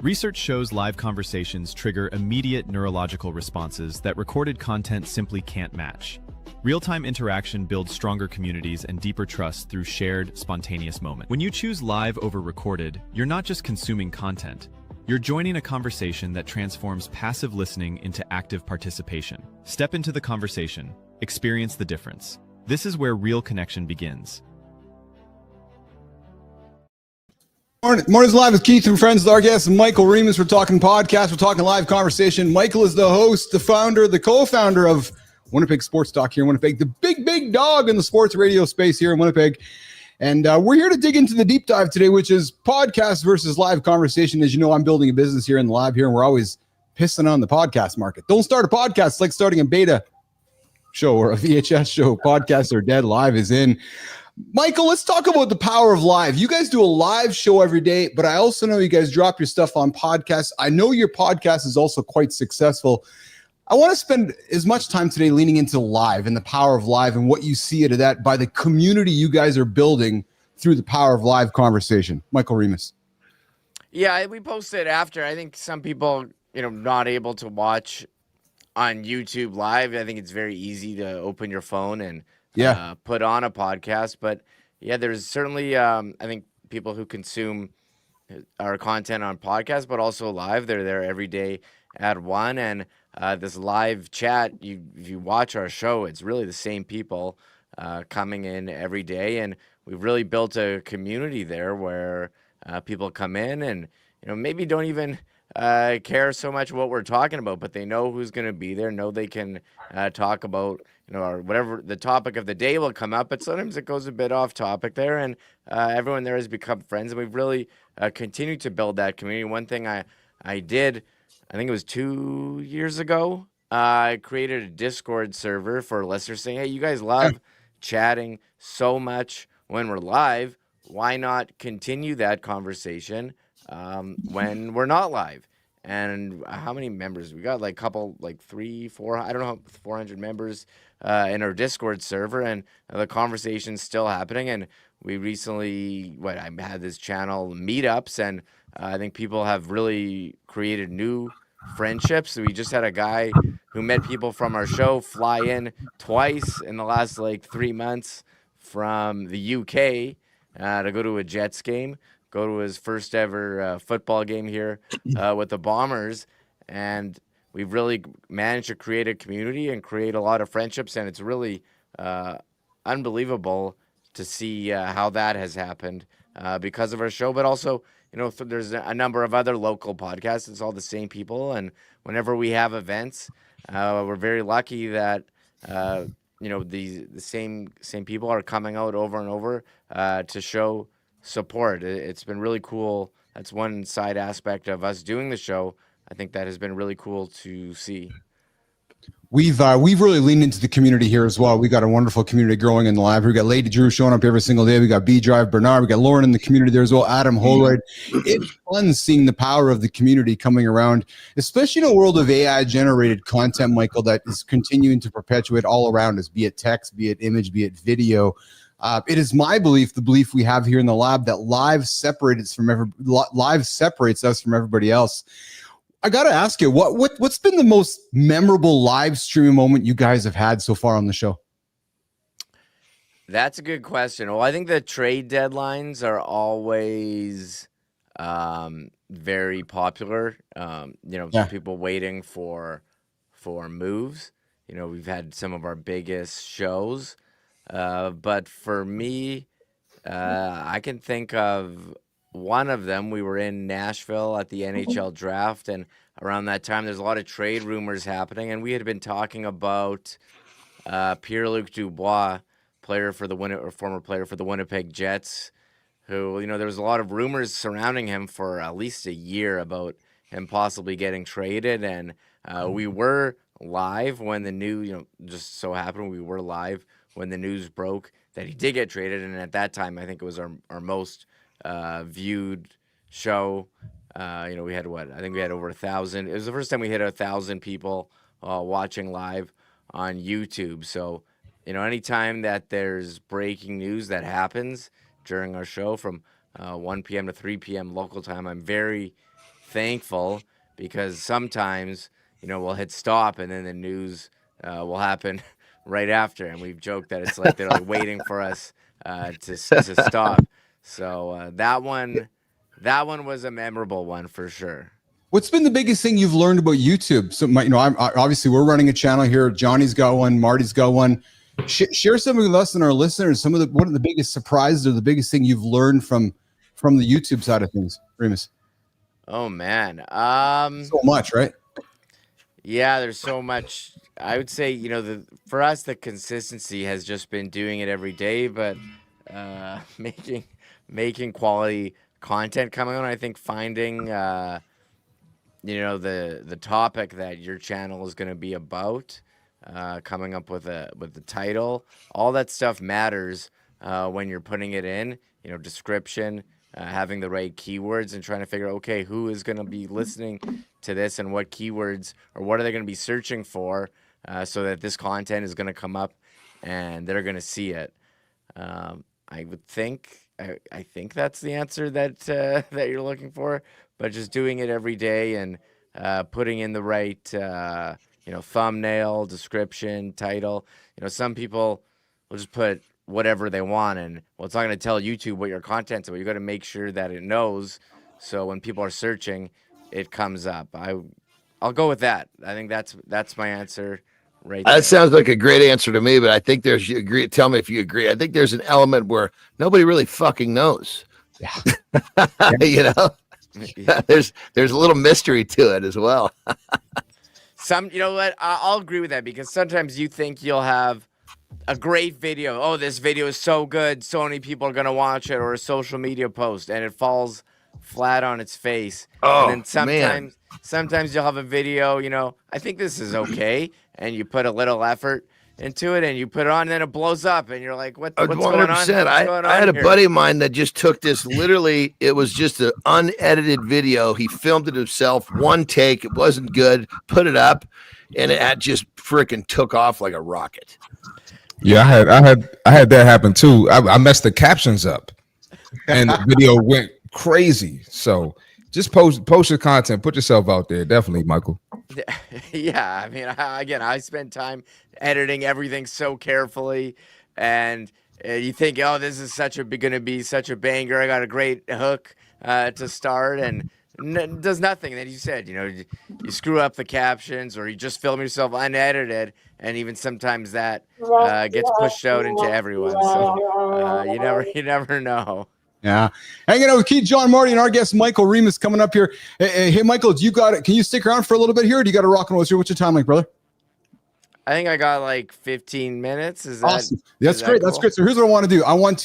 Research shows live conversations trigger immediate neurological responses that recorded content simply can't match. Real-time interaction builds stronger communities and deeper trust through shared, spontaneous moments. When you choose live over recorded, you're not just consuming content. You're joining a conversation that transforms passive listening into active participation. Step into the conversation. Experience the difference. This is where real connection begins. Mornings Live with Keith and Friends. Our guest, Michael Remus. We're talking podcast. We're talking live conversation. Michael is the host, the founder, the co-founder of Winnipeg Sports Talk here in Winnipeg, the big dog in the sports radio space here in Winnipeg. And we're here to dig into the deep dive today, which is podcast versus live conversation. As you know, I'm building a business here in the lab here, and we're always pissing on the podcast market. Don't start a podcast. It's like starting a beta show or a VHS show. Podcasts are dead. Live is in. Michael, let's talk about the power of live. You guys do a live show every day, but I also know you guys drop your stuff on podcasts. I know your podcast is also quite successful. I want to spend as much time today leaning into live and the power of live and what you see out of that by the community you guys are building through the power of live conversation. Michael Remus. Yeah, we posted after. I think some people, not able to watch on YouTube live. I think it's very easy to open your phone and put on a podcast. But yeah, there's certainly, I think people who consume our content on podcast, but also live, they're there every day at 1. And this live chat, if you watch our show, it's really the same people coming in every day. And we've really built a community there where people come in and, maybe don't even care so much what we're talking about, but they know who's going to be there, know they can talk about, or whatever the topic of the day will come up. But sometimes it goes a bit off topic there, and everyone there has become friends. And we've really continued to build that community. One thing I did, I think it was 2 years ago, I created a Discord server for listeners saying, hey, you guys love chatting so much when we're live. Why not continue that conversation when we're not live? And how many members? We got like 3, 4, I don't know, 400 members in our Discord server, and the conversation's still happening. And we recently, I had this channel meetups, and I think people have really created new friendships. We just had a guy who met people from our show fly in twice in the last 3 months from the UK to go to a Jets game, go to his first ever football game here with the Bombers. And we've really managed to create a community and create a lot of friendships. And it's really unbelievable to see how that has happened because of our show, but also, there's a number of other local podcasts. It's all the same people. And whenever we have events, we're very lucky that, the same people are coming out over and over to show support. It's been really cool. That's one side aspect of us doing the show. I think that has been really cool to see. We've really leaned into the community here as well. We got a wonderful community growing in the lab. We got Lady Drew showing up every single day. We got B Drive Bernard. We got Lauren in the community there as well. Adam Holroyd. It's fun seeing the power of the community coming around, especially in a world of AI generated content, Michael, that is continuing to perpetuate all around us, be it text, be it image, be it video. It is my belief, the belief we have here in the lab, that live separates us from everybody else. I got to ask you, what's been the most memorable live streaming moment you guys have had so far on the show? That's a good question. Well, I think the trade deadlines are always very popular. People waiting for moves. We've had some of our biggest shows But for me, I can think of one of them. We were in Nashville at the NHL draft, and around that time, there's a lot of trade rumors happening, and we had been talking about Pierre-Luc Dubois, former player for the Winnipeg Jets, who, there was a lot of rumors surrounding him for at least a year about him possibly getting traded, and we were live when the news, just so happened we were live when the news broke that he did get traded, and at that time, I think it was our most viewed show. We had I think we had over 1,000. It was the first time we hit 1,000 people watching live on YouTube. So, anytime that there's breaking news that happens during our show from 1 p.m. to 3 p.m. local time, I'm very thankful, because sometimes, we'll hit stop and then the news will happen right after. And we've joked that it's like they're like waiting for us to stop. So that one was a memorable one for sure. What's been the biggest thing you've learned about YouTube? So, I'm obviously we're running a channel here. Johnny's got one, Marty's got one. Share some with us and our listeners. One of the biggest surprises or the biggest thing you've learned from the YouTube side of things, Remus. Oh man, so much, right? Yeah, there's so much. I would say, for us, the consistency has just been doing it every day, but making quality content coming on. I think finding the topic that your channel is going to be about, coming up with the title, all that stuff matters when you're putting it in, description, having the right keywords, and trying to figure out, okay, who is going to be listening to this and what keywords or what are they going to be searching for, so that this content is going to come up and they're going to see it. I would think, I think that's the answer that that you're looking for, but just doing it every day and putting in the right, thumbnail, description, title. Some people will just put whatever they want, and it's not going to tell YouTube what your content's about. You got to make sure that it knows, so when people are searching, it comes up. I'll go with that. I think that's my answer. Right. That sounds like a great answer to me, but I think you agree. Tell me if you agree. I think there's an element where nobody really fucking knows. Yeah. There's a little mystery to it as well. I'll agree with that, because sometimes you think you'll have a great video. Oh, this video is so good, so many people are gonna watch it, or a social media post, and it falls flat on its face. Oh, and then sometimes you'll have a video, I think this is okay, and you put a little effort into it and you put it on, and then it blows up and you're like, what's going on? I had a buddy of mine that just took this, literally, it was just an unedited video. He filmed it himself, one take, it wasn't good, put it up, and it just freaking took off like a rocket. Yeah, I had that happen too. I messed the captions up and the video went crazy. So just post your content, put yourself out there. Definitely, Michael. Yeah, I mean, I spend time editing everything so carefully, and you think, oh, this is going to be such a banger. I got a great hook to start, and does nothing. And then you said, you screw up the captions, or you just film yourself unedited, and even sometimes that gets pushed out into everyone. So you never know. Yeah. Hanging out with Keith, John, Marty, and our guest, Michael Remus, coming up here. Hey, Michael, can you stick around for a little bit here, or do you got to rock and roll here? What's your time like, brother? I think I got like 15 minutes. Is that awesome? That's great. Cool? That's great. So here's what I want to do. We're going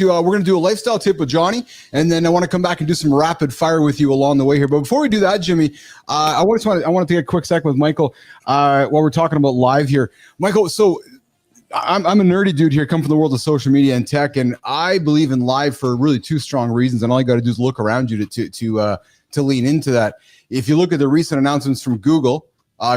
to do a lifestyle tip with Johnny, and then I want to come back and do some rapid fire with you along the way here. But before we do that, Jimmy, I want to take a quick second with Michael while we're talking about live here. Michael, so I'm a nerdy dude here, come from the world of social media and tech, and I believe in live for really two strong reasons. And all you got to do is look around you to lean into that. If you look at the recent announcements from Google,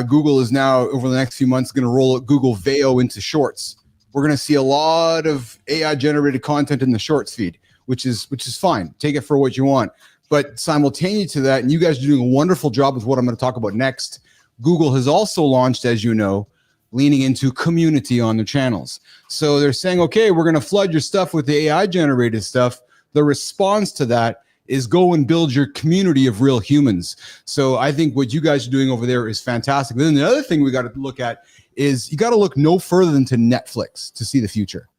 Google is now over the next few months going to roll out Google Veo into Shorts. We're going to see a lot of AI generated content in the Shorts feed, which is fine. Take it for what you want. But simultaneous to that, and you guys are doing a wonderful job with what I'm going to talk about next, Google has also launched, as you know, leaning into community on their channels. So they're saying, okay, we're going to flood your stuff with the AI generated stuff. The response to that is go and build your community of real humans. So I think what you guys are doing over there is fantastic. Then the other thing we got to look at is you got to look no further than to Netflix to see the future.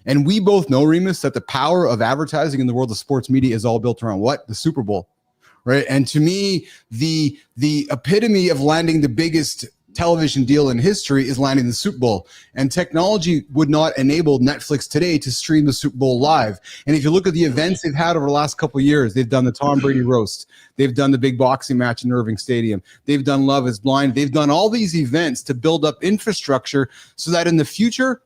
And we both know, Remus, that the power of advertising in the world of sports media is all built around what? The Super Bowl, right? And to me, the epitome of landing the biggest television deal in history is landing the Super Bowl. And technology would not enable Netflix today to stream the Super Bowl live. And if you look at the events they've had over the last couple of years, they've done the Tom Brady roast. They've done the big boxing match in Irving Stadium. They've done Love is Blind. They've done all these events to build up infrastructure so that in the future,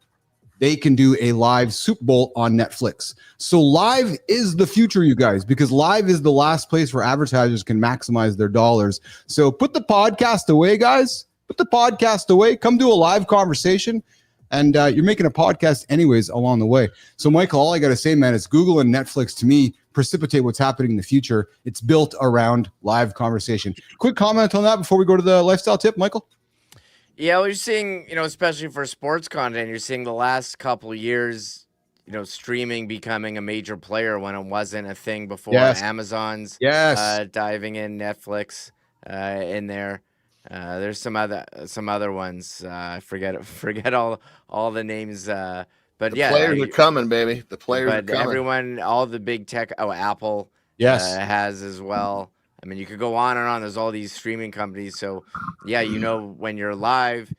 they can do a live Super Bowl on Netflix. So live is the future, you guys, because live is the last place where advertisers can maximize their dollars. So put the podcast away, guys. Put the podcast away. Come do a live conversation. And you're making a podcast anyways along the way. So, Michael, all I got to say, man, is Google and Netflix, to me, precipitate what's happening in the future. It's built around live conversation. Quick comment on that before we go to the lifestyle tip, Michael? Yeah, well, you're seeing, especially for sports content, you're seeing the last couple of years, streaming becoming a major player when it wasn't a thing before. Yes. Amazon's diving in, Netflix in there. There's some other ones. I forget all the names. But the players are coming, baby. The players are coming. Everyone, all the big tech. Oh, Apple. Has as well. I mean, you could go on and on. There's all these streaming companies. So, yeah, when you're live,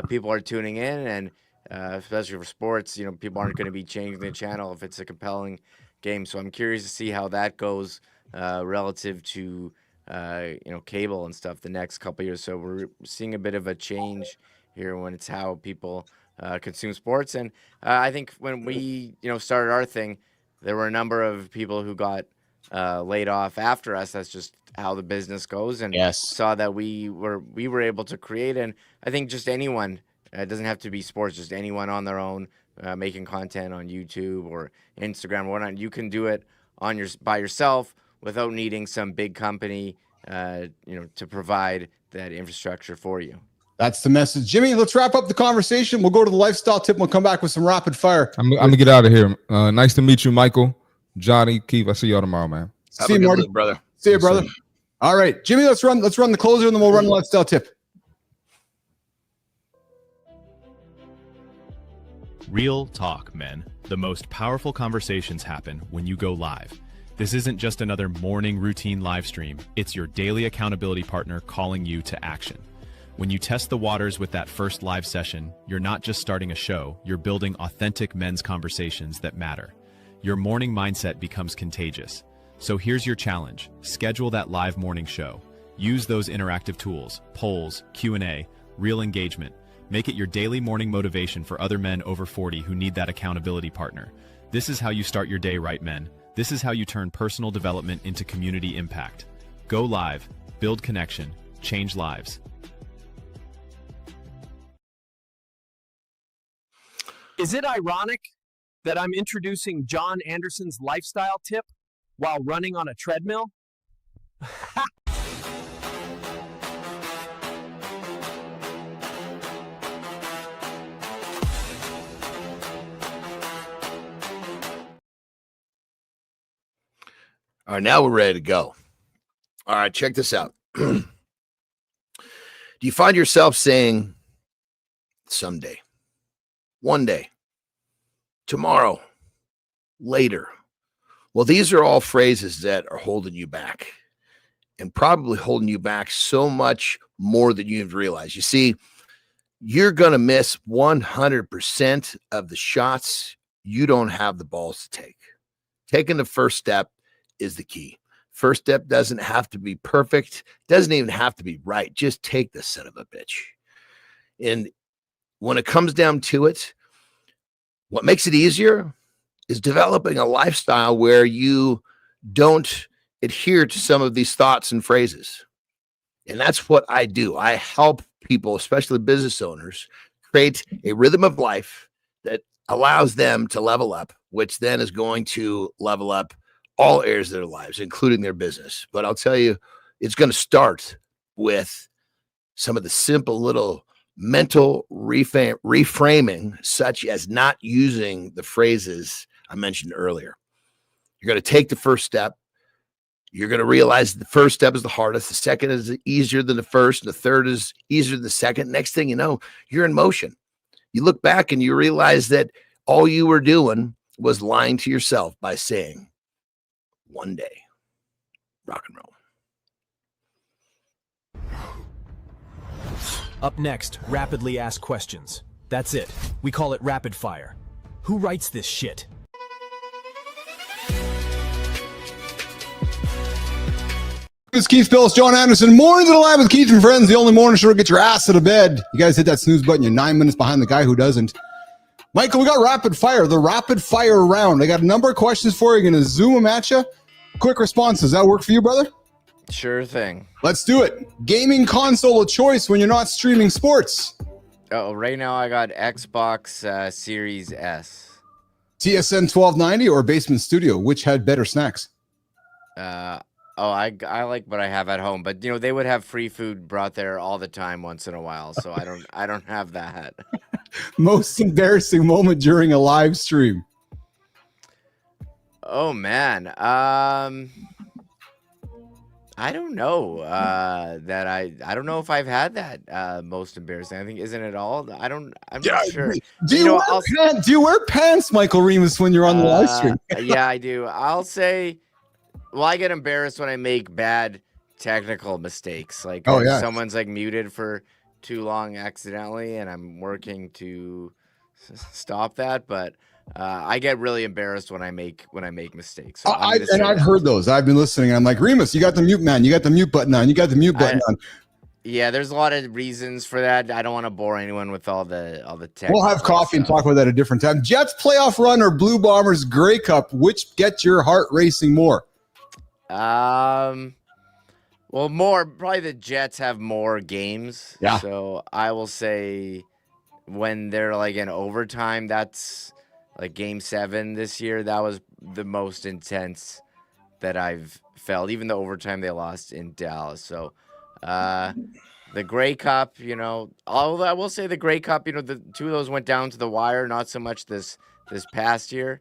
people are tuning in, and especially for sports, people aren't going to be changing the channel if it's a compelling game. So I'm curious to see how that goes relative to cable and stuff the next couple of years. So we're seeing a bit of a change here when it's how people consume sports. And I think when we started our thing, there were a number of people who got laid off after us. That's just how the business goes, and saw that we were able to create. And I think just anyone, it doesn't have to be sports, just anyone on their own making content on YouTube or Instagram or whatnot, you can do it by yourself without needing some big company to provide that infrastructure for you. That's the message. Jimmy, let's wrap up the conversation. We'll go to the lifestyle tip. We'll come back with some rapid fire. I'm gonna get out of here. Nice to meet you, Michael, Johnny, Keith. I'll see y'all tomorrow, man. See you, Marty, brother. See you, brother. All right, Jimmy, let's run the closer, and then we'll run the lifestyle tip. Real talk, men. The most powerful conversations happen when you go live. This isn't just another morning routine live stream. It's your daily accountability partner calling you to action. When you test the waters with that first live session, you're not just starting a show, you're building authentic men's conversations that matter. Your morning mindset becomes contagious. So here's your challenge. Schedule that live morning show. Use those interactive tools, polls, Q&A, real engagement. Make it your daily morning motivation for other men over 40 who need that accountability partner. This is how you start your day right, men. This is how you turn personal development into community impact. Go live, build connection, change lives. Is it ironic that I'm introducing John Andersen's lifestyle tip while running on a treadmill? All right, now we're ready to go. All right, check this out. Do you find yourself saying someday, one day, tomorrow, later? Well, these are all phrases that are holding you back, and probably holding you back so much more than you've realized. You see, you're going to miss 100% of the shots you don't have the balls to take. Taking the first step is the key. First step doesn't have to be perfect, doesn't even have to be right. Just take the son of a bitch. And when it comes down to it, what makes it easier is developing a lifestyle where you don't adhere to some of these thoughts and phrases. And that's what I do. I help people, especially business owners, create a rhythm of life that allows them to level up, which then is going to level up all areas of their lives, including their business. But I'll tell you, it's going to start with some of the simple little mental reframing, such as not using the phrases I mentioned earlier. You're going to take the first step. You're going to realize the first step is the hardest. The second is easier than the first. And the third is easier than the second. Next thing you know, you're in motion. You look back and you realize that all you were doing was lying to yourself by saying, one day, rock and roll. Up next, rapidly asked questions. That's it. We call it rapid fire. Who writes this shit? It's Keith Billis, John Andersen. Mornings in the Live with Keith and Friends, the only morning show to get your ass out of bed. You guys hit that snooze button. You're 9 minutes behind the guy who doesn't. Michael, we got rapid fire, the rapid fire round. I got a number of questions for you. I'm going to zoom them at you. Quick responses. Does that work for you, brother? Sure thing. Let's do it. Gaming console of choice when you're not streaming sports. Oh, right now I got Xbox Series S. TSN 1290 or Basement Studio? Which had better snacks? I like what I have at home, but they would have free food brought there all the time once in a while, so I don't have that. Most embarrassing moment during a live stream. Oh man. I don't know that I don't know if I've had that most embarrassing. I think isn't it all? I'm not sure. Do you wear pants, Michael Remus, when you're on the live stream? Yeah, I do. I'll say, well, I get embarrassed when I make bad technical mistakes. Like someone's like muted for too long accidentally, and I'm working to stop that, but I get really embarrassed when I make mistakes. So I've heard those. I've been listening. And I'm like, Remus, you got the mute, man. You got the mute button on. You got the mute button on. Yeah, there's a lot of reasons for that. I don't want to bore anyone with all the tech. We'll have coffee and talk about that at a different time. Jets playoff run or Blue Bombers Grey Cup? Which gets your heart racing more? Well, probably the Jets have more games. Yeah. So I will say when they're like in overtime, that's like Game 7 this year. That was the most intense that I've felt. Even the overtime they lost in Dallas. So the Grey Cup, although I will say the Grey Cup, the two of those went down to the wire. Not so much this past year,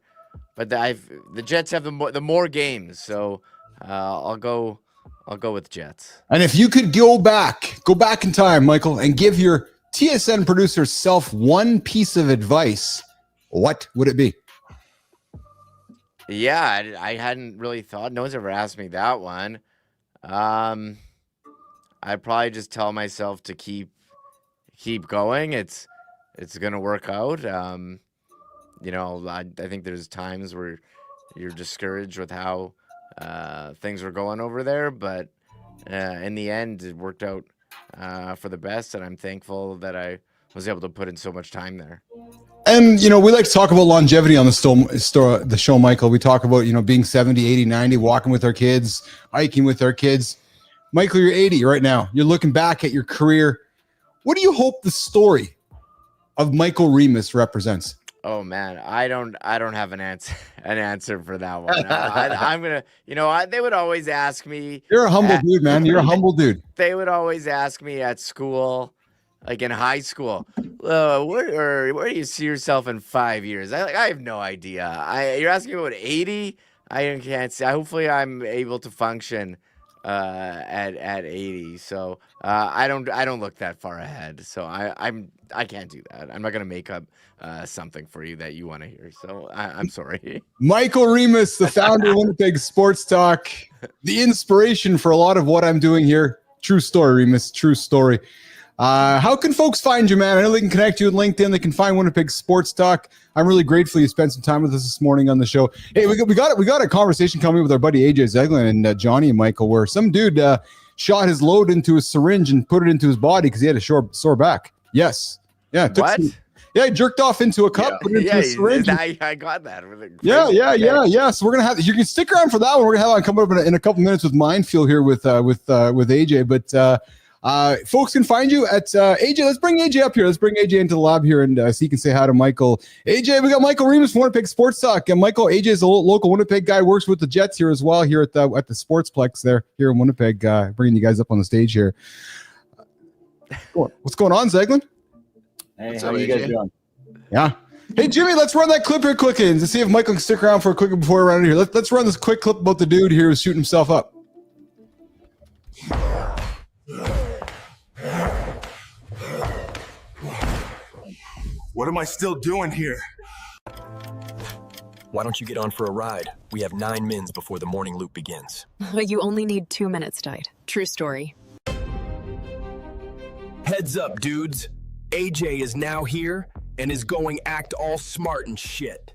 but the Jets have the more games. So I'll go with Jets. And if you could go back in time, Michael, and give your TSN producer self one piece of advice, what would it be? Yeah, I hadn't really thought. No one's ever asked me that one. I'd probably just tell myself to keep going. It's gonna work out. I think there's times where you're discouraged with how things were going over there, but in the end, it worked out for the best, and I'm thankful that I was able to put in so much time there. And, we like to talk about longevity on the show, Michael. We talk about, being 70, 80, 90, walking with our kids, hiking with our kids. Michael, you're 80 right now. You're looking back at your career. What do you hope the story of Michael Remus represents? Oh man, I don't have an answer for that one. I'm gonna, they would always ask me. You're a humble dude, man. You're a humble dude. They would always ask me at school, like in high school, where do you see yourself in 5 years? I have no idea. You're asking me about 80. I can't say. Hopefully, I'm able to function at 80. So I don't look that far ahead. So I can't do that. I'm not gonna make up something for you that you want to hear. So I'm sorry. Michael Remus, the founder of Winnipeg Sports Talk, the inspiration for a lot of what I'm doing here. True story, Remus. True story. How can folks find you, man? I know they can connect you with LinkedIn. They can find Winnipeg Sports Talk. I'm really grateful you spent some time with us this morning on the show. Hey, we got a conversation coming with our buddy AJ Zeglen and Johnny and Michael, where some dude shot his load into a syringe and put it into his body because he had a sore back. Yes. Yeah. He jerked off into a cup, put it into a syringe. I got that. Yeah. So we're gonna have you can stick around for that one. We're gonna have one come up in a couple minutes with Minefield here with AJ. But folks can find you at AJ. Let's bring AJ up here. Let's bring AJ into the lab here and so you can say hi to Michael. AJ, we got Michael Remus from Winnipeg Sports Talk. And Michael, AJ is a local Winnipeg guy, works with the Jets here as well here at the Sportsplex there here in Winnipeg. Bringing you guys up on the stage here. What's going on, Zeglen? Hey, how are you guys doing? Yeah. Hey, Jimmy, let's run that clip here quickly and see if Michael can stick around for a quick before we run here. Let's run this quick clip about the dude here who's shooting himself up. What am I still doing here? Why don't you get on for a ride? We have 9 mins before the morning loop begins. You only need 2 minutes, Diet. True story. Heads up, dudes. AJ is now here and is going act all smart and shit.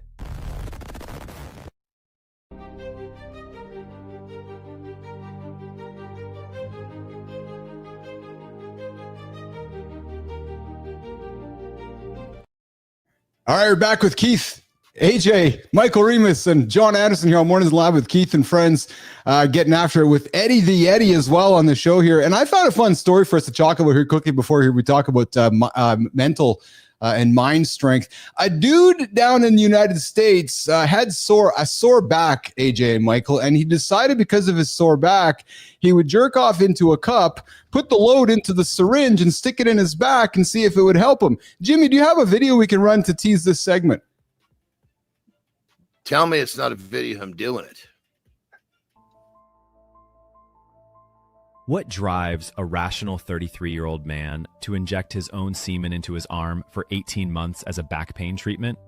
All right, we're back with Keith, AJ, Michael Remus, and John Andersen here on Mornings Live with Keith and friends, getting after it with Eddie the Yeti as well on the show here. And I found a fun story for us to talk about here quickly before we talk about mental and mind strength. A dude down in the United States had a sore back, AJ and Michael, and he decided because of his sore back, he would jerk off into a cup, put the load into the syringe and stick it in his back and see if it would help him. Jimmy, do you have a video we can run to tease this segment? Tell me it's not a video of him doing it. What drives a rational 33-year-old man to inject his own semen into his arm for 18 months as a back pain treatment?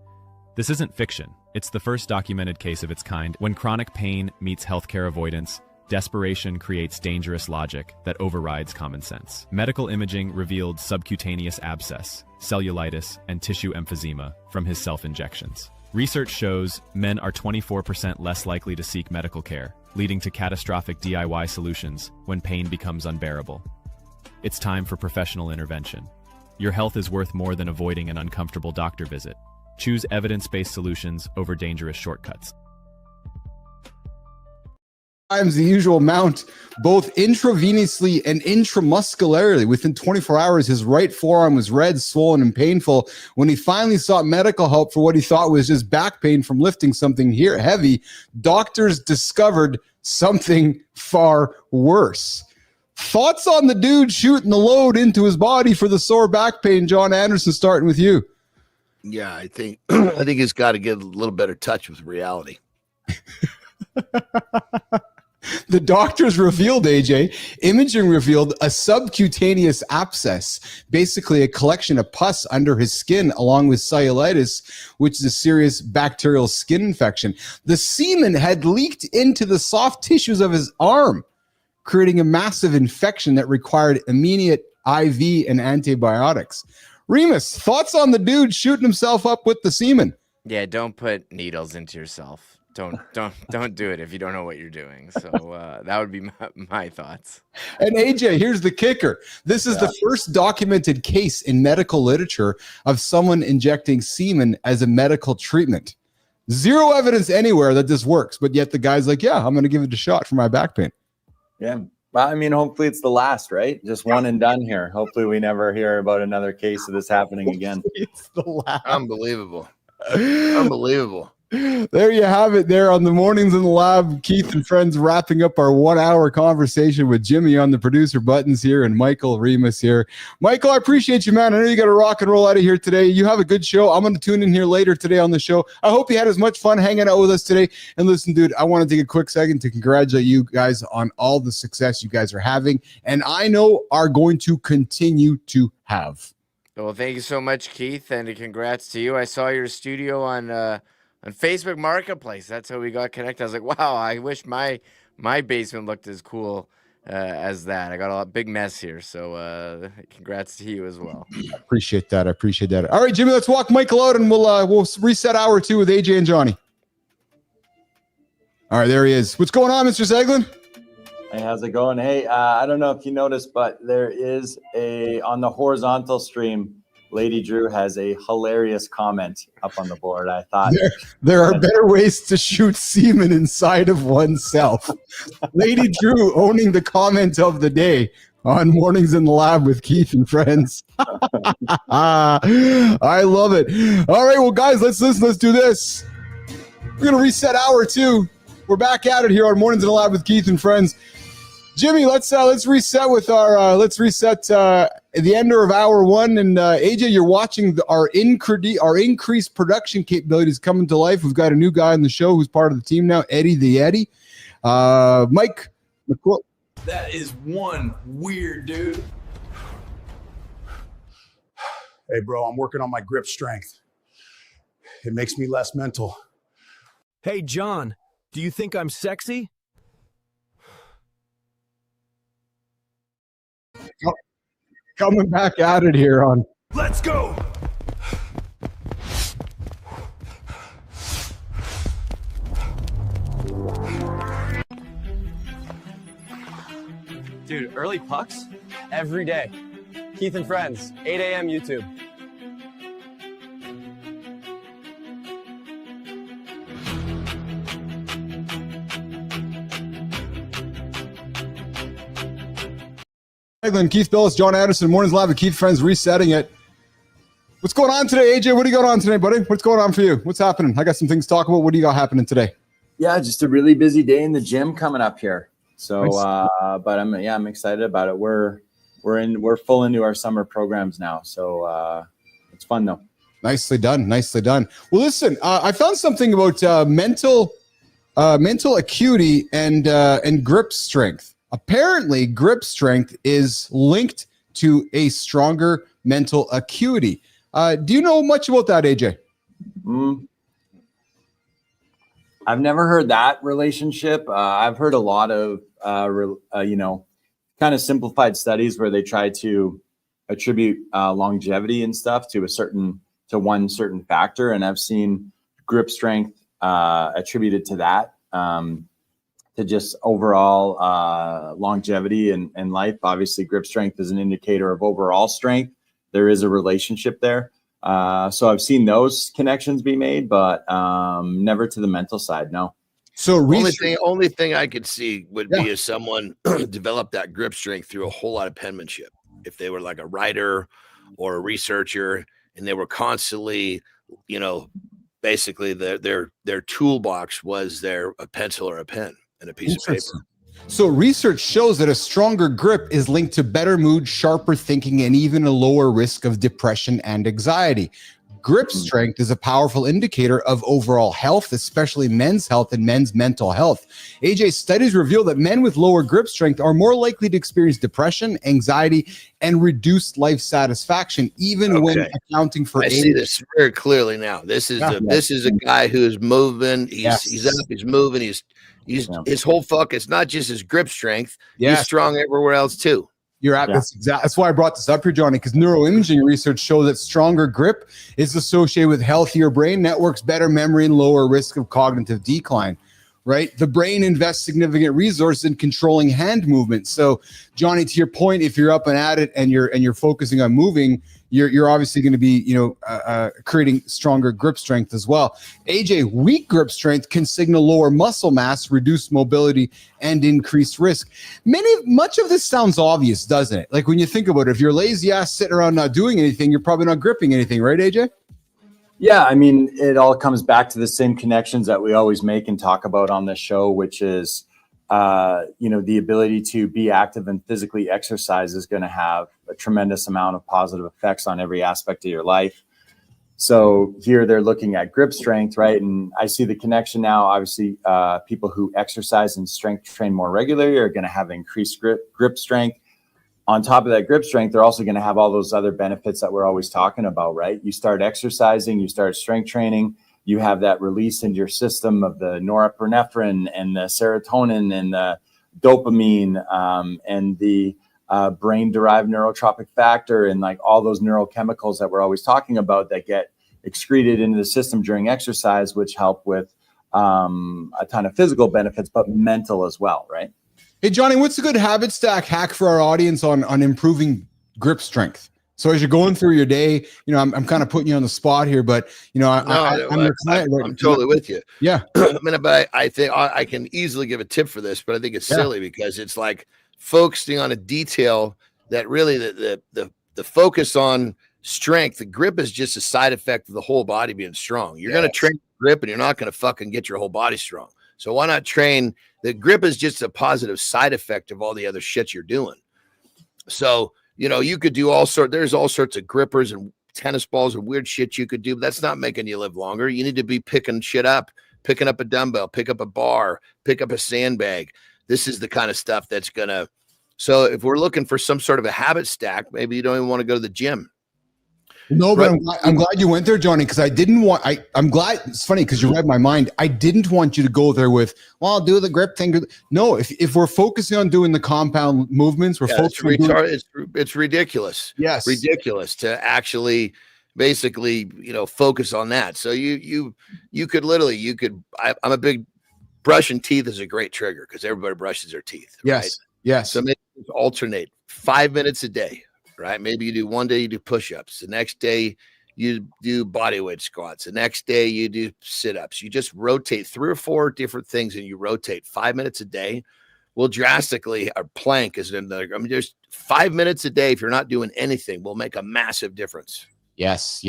This isn't fiction. It's the first documented case of its kind. When chronic pain meets healthcare avoidance, desperation creates dangerous logic that overrides common sense. Medical imaging revealed subcutaneous abscess, cellulitis, and tissue emphysema from his self-injections. Research shows men are 24% less likely to seek medical care, leading to catastrophic DIY solutions when pain becomes unbearable. It's time for professional intervention. Your health is worth more than avoiding an uncomfortable doctor visit. Choose evidence-based solutions over dangerous shortcuts. Times the usual amount, both intravenously and intramuscularly. Within 24 hours, his right forearm was red, swollen, and painful. When he finally sought medical help for what he thought was just back pain from lifting something heavy, doctors discovered something far worse. Thoughts on the dude shooting the load into his body for the sore back pain? John Andersen, starting with you. Yeah, I think he's got to get a little better touch with reality. The doctors revealed, AJ, imaging revealed a subcutaneous abscess, basically a collection of pus under his skin, along with cellulitis, which is a serious bacterial skin infection. The semen had leaked into the soft tissues of his arm, creating a massive infection that required immediate IV and antibiotics. Remus, thoughts on the dude shooting himself up with the semen? Yeah, don't put needles into yourself. Don't do it if you don't know what you're doing. So that would be my thoughts. And AJ, here's the kicker. This is the first documented case in medical literature of someone injecting semen as a medical treatment. Zero evidence anywhere that this works, but yet the guy's like, yeah, I'm going to give it a shot for my back pain. Yeah. Well, I mean, hopefully it's the last, right? Just one and done here. Hopefully we never hear about another case of this happening again. It's the last. Unbelievable. Unbelievable. There you have it there on the Mornings in the Lab. Keith and friends wrapping up our 1-hour conversation with Jimmy on the producer buttons here and Michael Remus here. Michael, I appreciate you, man. I know you got to rock and roll out of here today. You have a good show. I'm going to tune in here later today on the show. I hope you had as much fun hanging out with us today. And listen, dude, I want to take a quick second to congratulate you guys on all the success you guys are having, and I know are going to continue to have. Well, thank you so much, Keith, and congrats to you. I saw your studio on Facebook Marketplace. That's how we got connected. I was like, wow, I wish my basement looked as cool as that. I got a big mess here, so congrats to you as well. I appreciate that. All right, Jimmy, let's walk Michael out, and we'll reset hour 2 with AJ and Johnny. All right, there he is. What's going on, Mr. Zeglen? Hey, how's it going? Hey, I don't know if you noticed, but there is on the horizontal stream, Lady Drew has a hilarious comment up on the board. I thought there are better ways to shoot semen inside of oneself. Lady Drew owning the comment of the day on Mornings in the Lab with Keith and friends. I love it. All right, well, guys, let's listen. Let's do this. We're going to reset hour 2. We're back at it here on Mornings in the Lab with Keith and friends. Jimmy, let's reset with our the ender of hour 1, and AJ, you're watching our increased production capabilities coming to life. We've got a new guy on the show who's part of the team now, Eddie the Yeti. Mike McQuill. That is one weird dude. Hey, bro, I'm working on my grip strength. It makes me less mental. Hey, John, do you think I'm sexy? Coming back at it here on. Let's go! Dude, early pucks? Every day. Keith and Friends, 8 a.m. YouTube. Zeglen, Keith Billis, John Andersen, Mornings Live with Keith Friends, resetting it. What's going on today, AJ? What do you got on today, buddy? What's going on for you? What's happening? I got some things to talk about. What do you got happening today? Yeah, just a really busy day in the gym coming up here. So, Nice. but I'm excited about it. We're full into our summer programs now, so it's fun though. Nicely done. Nicely done. Well, listen, I found something about mental acuity and grip strength. Apparently, grip strength is linked to a stronger mental acuity. Do you know much about that, AJ? I've never heard that relationship. I've heard a lot of, kind of simplified studies where they try to attribute longevity and stuff to one certain factor. And I've seen grip strength attributed to that, to just overall longevity and life. Obviously, grip strength is an indicator of overall strength. There is a relationship there. So I've seen those connections be made, but never to the mental side. No. So only thing I could see would be if someone developed that grip strength through a whole lot of penmanship. If they were like a writer or a researcher and they were constantly, basically their toolbox was a pencil or a pen and a piece of paper. So research shows that a stronger grip is linked to better mood, sharper thinking, and even a lower risk of depression and anxiety. Grip strength is a powerful indicator of overall health, especially men's health and men's mental health. AJ, studies reveal that men with lower grip strength are more likely to experience depression, anxiety, and reduced life satisfaction, even when accounting for I see this very clearly now. This is a guy who is moving. He's up, he's moving, he's his whole focus, not just his grip strength. He's strong everywhere else too. That's why I brought this up here, Johnny, because neuroimaging research shows that stronger grip is associated with healthier brain networks, better memory, and lower risk of cognitive decline. Right? The brain invests significant resources in controlling hand movement. So, Johnny, to your point, if you're up and at it and you're focusing on moving, you're obviously going to be creating stronger grip strength as well. AJ, weak grip strength can signal lower muscle mass, reduced mobility, and increased risk. Much of this sounds obvious, doesn't it? Like when you think about it, if you're lazy ass sitting around not doing anything, you're probably not gripping anything, right, AJ? Yeah, I mean, it all comes back to the same connections that we always make and talk about on this show, which is, the ability to be active and physically exercise is going to have a tremendous amount of positive effects on every aspect of your life. So here they're looking at grip strength, right? And I see the connection now. Obviously, people who exercise and strength train more regularly are going to have increased grip strength. On top of that grip strength, they're also going to have all those other benefits that we're always talking about, right? You start exercising, you start strength training, you have that release into your system of the norepinephrine and the serotonin and the dopamine and the brain-derived neurotropic factor and like all those neurochemicals that we're always talking about that get excreted into the system during exercise, which help with a ton of physical benefits, but mental as well, right? Hey, Johnny, what's a good habit stack hack for our audience on improving grip strength? So as you're going through your day, I'm kind of putting you on the spot here, but I'm totally with you. Yeah. But I think I can easily give a tip for this, but I think it's silly because it's like focusing on a detail that really the focus on strength, the grip is just a side effect of the whole body being strong. You're going to train grip and you're not going to fucking get your whole body strong. So why not train? The grip is just a positive side effect of all the other shit you're doing. So, you could do there's all sorts of grippers and tennis balls and weird shit you could do, but that's not making you live longer. You need to be picking shit up, picking up a dumbbell, pick up a bar, pick up a sandbag. This is the kind of stuff that's so if we're looking for some sort of a habit stack, maybe you don't even want to go to the gym. No, but I'm glad you went there, Johnny, because I didn't want. I'm glad. It's funny because you read my mind. I didn't want you to go there with, well, I'll do the grip thing. No, if we're focusing on doing the compound movements, we're focusing. It's ridiculous. Yes, ridiculous to actually basically focus on that. So you could literally I'm a big brushing teeth is a great trigger because everybody brushes their teeth. Yes, right? yes. So maybe alternate 5 minutes a day. Right? Maybe you do one day you do push-ups. The next day you do body weight squats. The next day you do sit-ups. You just rotate 3 or 4 different things and you rotate 5 minutes a day. Will drastically, our plank is another. Just 5 minutes a day, if you're not doing anything, will make a massive difference. Yes.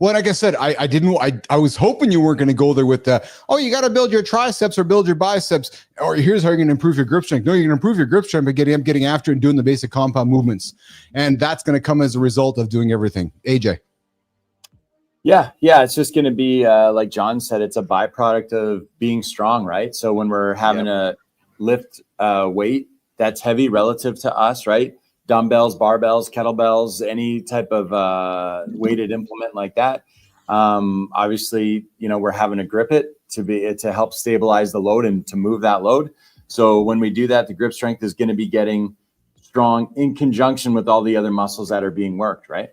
Well, like I said, I was hoping you weren't going to go there with the, you got to build your triceps or build your biceps, or here's how you're going to improve your grip strength. No, you're going to improve your grip strength by getting after it and doing the basic compound movements. And that's going to come as a result of doing everything. AJ. Yeah. It's just going to be, like John said, it's a byproduct of being strong, right? So when we're having to lift weight that's heavy relative to us, right? Dumbbells, barbells, kettlebells, any type of weighted implement like that. Obviously, we're having to grip it to help stabilize the load and to move that load. So when we do that, the grip strength is going to be getting strong in conjunction with all the other muscles that are being worked, right?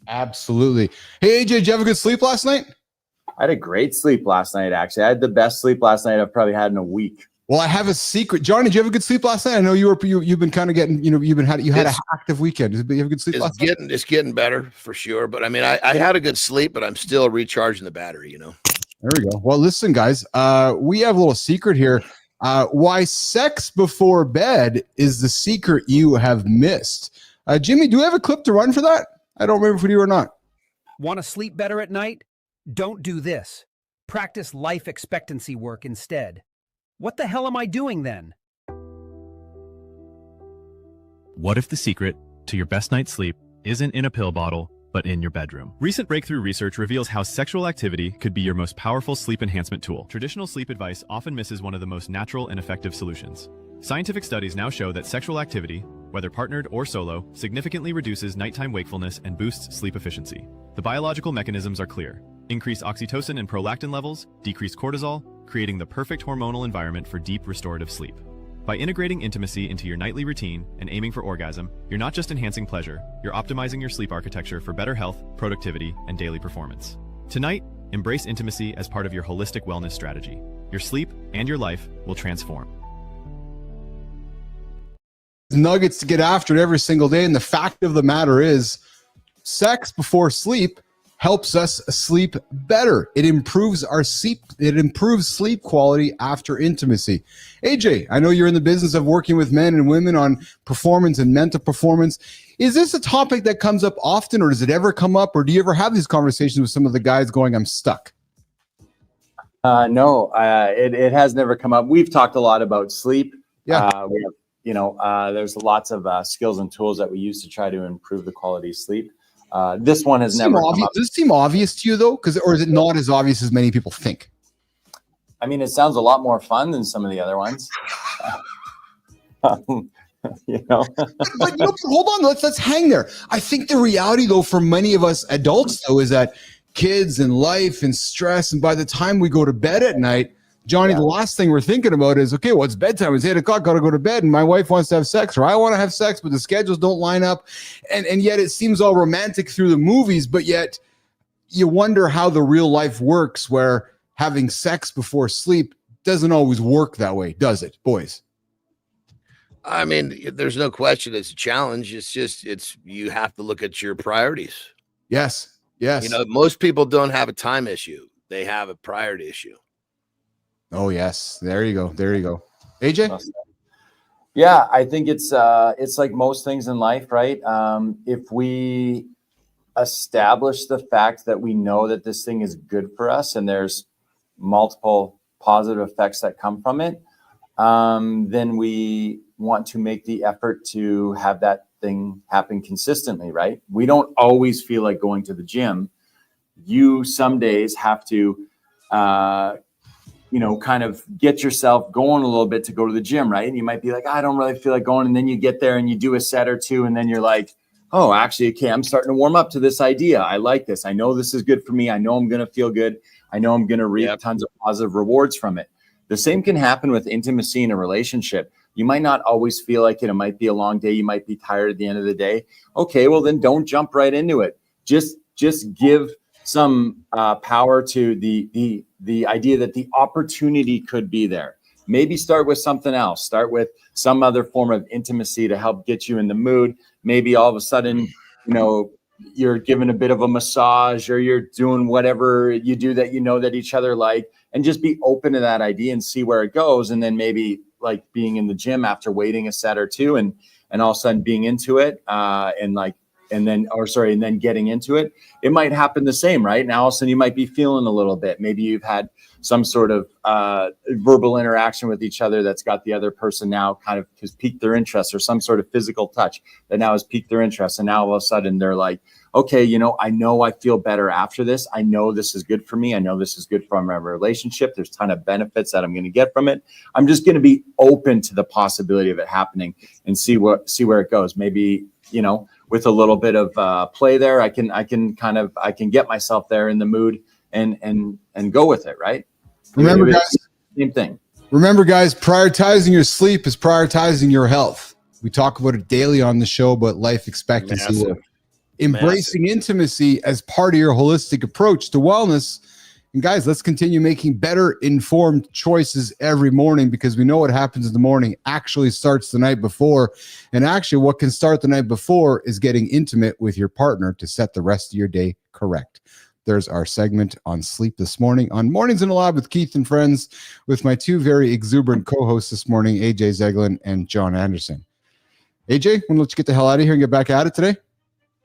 Absolutely. Hey, AJ, did you have a good sleep last night? I had a great sleep last night, actually. I had the best sleep last night I've probably had in a week. Well, I have a secret. Johnny, did you have a good sleep last night? I know you've been kind of getting, you had an active weekend. Did you have a good sleep last night? It's getting better for sure. But I mean, I had a good sleep, but I'm still recharging the battery, There we go. Well, listen, guys, we have a little secret here. Why sex before bed is the secret you have missed. Jimmy, do we have a clip to run for that? I don't remember if we do or not. Want to sleep better at night? Don't do this. Practice life expectancy work instead. What the hell am I doing then? What if the secret to your best night's sleep isn't in a pill bottle, but in your bedroom? Recent breakthrough research reveals how sexual activity could be your most powerful sleep enhancement tool. Traditional sleep advice often misses one of the most natural and effective solutions. Scientific studies now show that sexual activity, whether partnered or solo, significantly reduces nighttime wakefulness and boosts sleep efficiency. The biological mechanisms are clear. Increase oxytocin and prolactin levels, decrease cortisol, creating the perfect hormonal environment for deep restorative sleep. By integrating intimacy into your nightly routine and aiming for orgasm, you're not just enhancing pleasure, you're optimizing your sleep architecture for better health, productivity, and daily performance. Tonight, embrace intimacy as part of your holistic wellness strategy. Your sleep and your life will transform. Nuggets to get after it every single day. And the fact of the matter is, sex before sleep helps us sleep better. It improves our sleep. It improves sleep quality after intimacy. AJ, I know you're in the business of working with men and women on performance and mental performance. Is this a topic that comes up often, or does it ever come up, or do you ever have these conversations with some of the guys going, I'm stuck? No, it has never come up. We've talked a lot about sleep. Yeah. There's lots of skills and tools that we use to try to improve the quality of sleep. This one has never come up. Does it seem obvious to you though? Or is it not as obvious as many people think? I mean, it sounds a lot more fun than some of the other ones. But hold on, let's hang there. I think the reality though, for many of us adults though, is that kids and life and stress, and by the time we go to bed at night, Johnny, the last thing we're thinking about is, okay, well, it's bedtime. It's 8 o'clock. Got to go to bed. And my wife wants to have sex, or I want to have sex, but the schedules don't line up. And yet it seems all romantic through the movies, but yet you wonder how the real life works, where having sex before sleep doesn't always work that way, does it, boys? I mean, there's no question it's a challenge. It's just, you have to look at your priorities. Yes. Most people don't have a time issue. They have a priority issue. Oh, yes. There you go. AJ? Yeah, I think it's like most things in life, right? If we establish the fact that we know that this thing is good for us and there's multiple positive effects that come from it, then we want to make the effort to have that thing happen consistently, right? We don't always feel like going to the gym. You some days have to kind of get yourself going a little bit to go to the gym, right? And you might be like, I don't really feel like going. And then you get there and you do a set or two, and then you're like, oh, actually, okay, I'm starting to warm up to this idea. I like this. I know this is good for me. I know I'm going to feel good. I know I'm going to reap tons of positive rewards from it. The same can happen with intimacy in a relationship. You might not always feel like it. It might be a long day. You might be tired at the end of the day. Okay, well, then don't jump right into it. Just give some power to the idea that the opportunity could be there. Maybe start with something else. Start with some other form of intimacy to help get you in the mood. Maybe all of a sudden, you're giving a bit of a massage, or you're doing whatever you do that that each other like, and just be open to that idea and see where it goes. And then maybe like being in the gym after waiting a set or two and all of a sudden being into it and then getting into it. It might happen the same, right? Now all of a sudden you might be feeling a little bit. Maybe you've had some sort of verbal interaction with each other that's got the other person now kind of has piqued their interest, or some sort of physical touch that now has piqued their interest. And now all of a sudden they're like, okay, I know I feel better after this. I know this is good for me. I know this is good for my relationship. There's a ton of benefits that I'm going to get from it. I'm just going to be open to the possibility of it happening and see where it goes. Maybe, with a little bit of play there, I can get myself there in the mood and go with it. Right. Remember, guys, same thing. Remember, guys, prioritizing your sleep is prioritizing your health. We talk about it daily on the show about life expectancy. Embracing intimacy as part of your holistic approach to wellness. And guys, let's continue making better informed choices every morning, because we know what happens in the morning actually starts the night before. And actually what can start the night before is getting intimate with your partner to set the rest of your day correct. There's our segment on sleep this morning on Mornings in the Lab with Keith and Friends, with my two very exuberant co-hosts this morning, AJ Zeglen and John Andersen. AJ, want to let you get the hell out of here and get back at it today?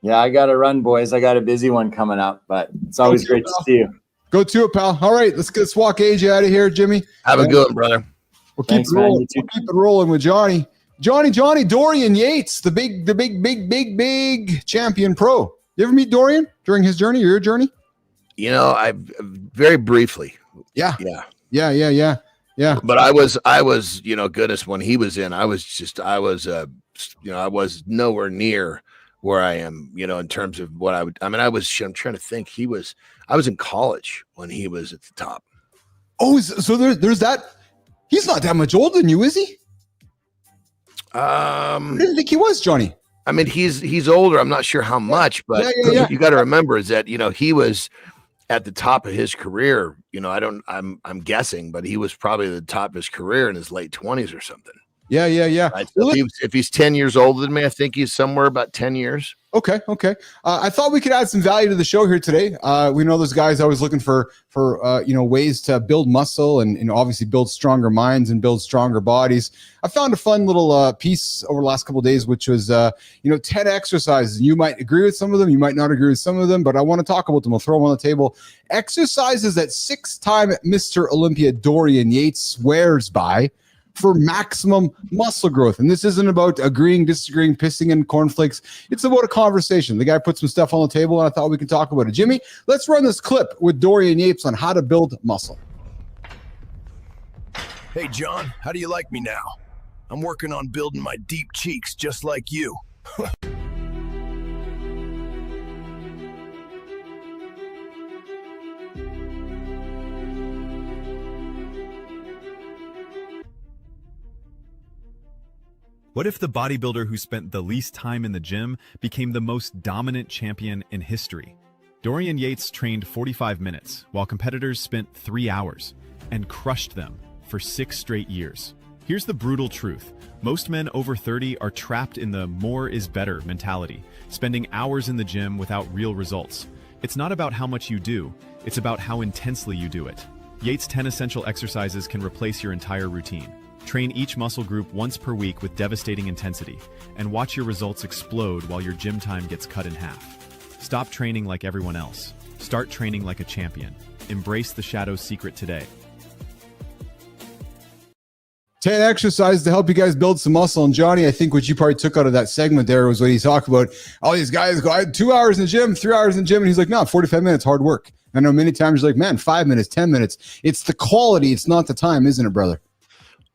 Yeah, I got to run, boys. I got a busy one coming up, but it's always great to see you. Go to it, pal. All right, let's walk AJ out of here, Jimmy. Have a good one, brother. We'll keep it rolling with Johnny, Dorian Yates, the big champion pro. You ever meet Dorian during his journey or your journey? I very briefly. Yeah. But I was, goodness, when he was in, I was nowhere near where I am, in terms of what I'm trying to think. I was in college when he was at the top. Oh, so there's that. He's not that much older than you, is he? I didn't think he was, Johnny. I mean, he's older. I'm not sure how much, but you got to remember is that, he was at the top of his career. I'm guessing, but he was probably at the top of his career in his late 20s or something. Yeah. Right? So if he's 10 years older than me, I think he's somewhere about 10 years. Okay. I thought we could add some value to the show here today. We know those guys always looking for ways to build muscle and obviously build stronger minds and build stronger bodies. I found a fun little piece over the last couple of days, which was 10 exercises. You might agree with some of them, you might not agree with some of them, but I want to talk about them. We'll throw them on the table. Exercises that 6-time Mr. Olympia Dorian Yates swears by for maximum muscle growth. And this isn't about agreeing, disagreeing, pissing in cornflakes. It's about a conversation. The guy put some stuff on the table, and I thought we could talk about it. Jimmy, let's run this clip with Dorian Yates on how to build muscle. Hey, John, how do you like me now? I'm working on building my deep cheeks just like you. What if the bodybuilder who spent the least time in the gym became the most dominant champion in history? Dorian Yates trained 45 minutes, while competitors spent 3 hours, and crushed them for 6 straight years. Here's the brutal truth. Most men over 30 are trapped in the more is better mentality, spending hours in the gym without real results. It's not about how much you do, it's about how intensely you do it. Yates' 10 essential exercises can replace your entire routine. Train each muscle group once per week with devastating intensity, and watch your results explode while your gym time gets cut in half. Stop training like everyone else. Start training like a champion. Embrace the Shadow's secret today. 10 exercises to help you guys build some muscle. And Johnny, I think what you probably took out of that segment there was what he talked about. All these guys go, I had 2 hours in the gym, 3 hours in the gym. And he's like, no, 45 minutes, hard work. I know many times you're like, man, 5 minutes, 10 minutes. It's the quality. It's not the time, isn't it, brother?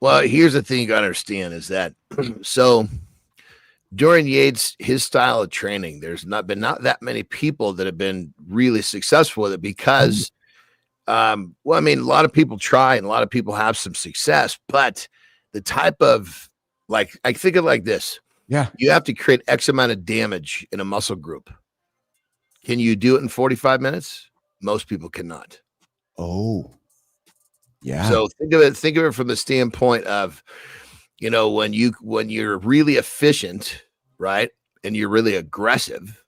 Well, here's the thing you got to understand is that, so Dorian Yates, his style of training, there's not that many people that have been really successful with it because, well, I mean, a lot of people try and a lot of people have some success, but the type of, like, I think of it like this. Yeah. You have to create X amount of damage in a muscle group. Can you do it in 45 minutes? Most people cannot. Oh, yeah. So think of it from the standpoint of, you know, when you're really efficient, right, and you're really aggressive,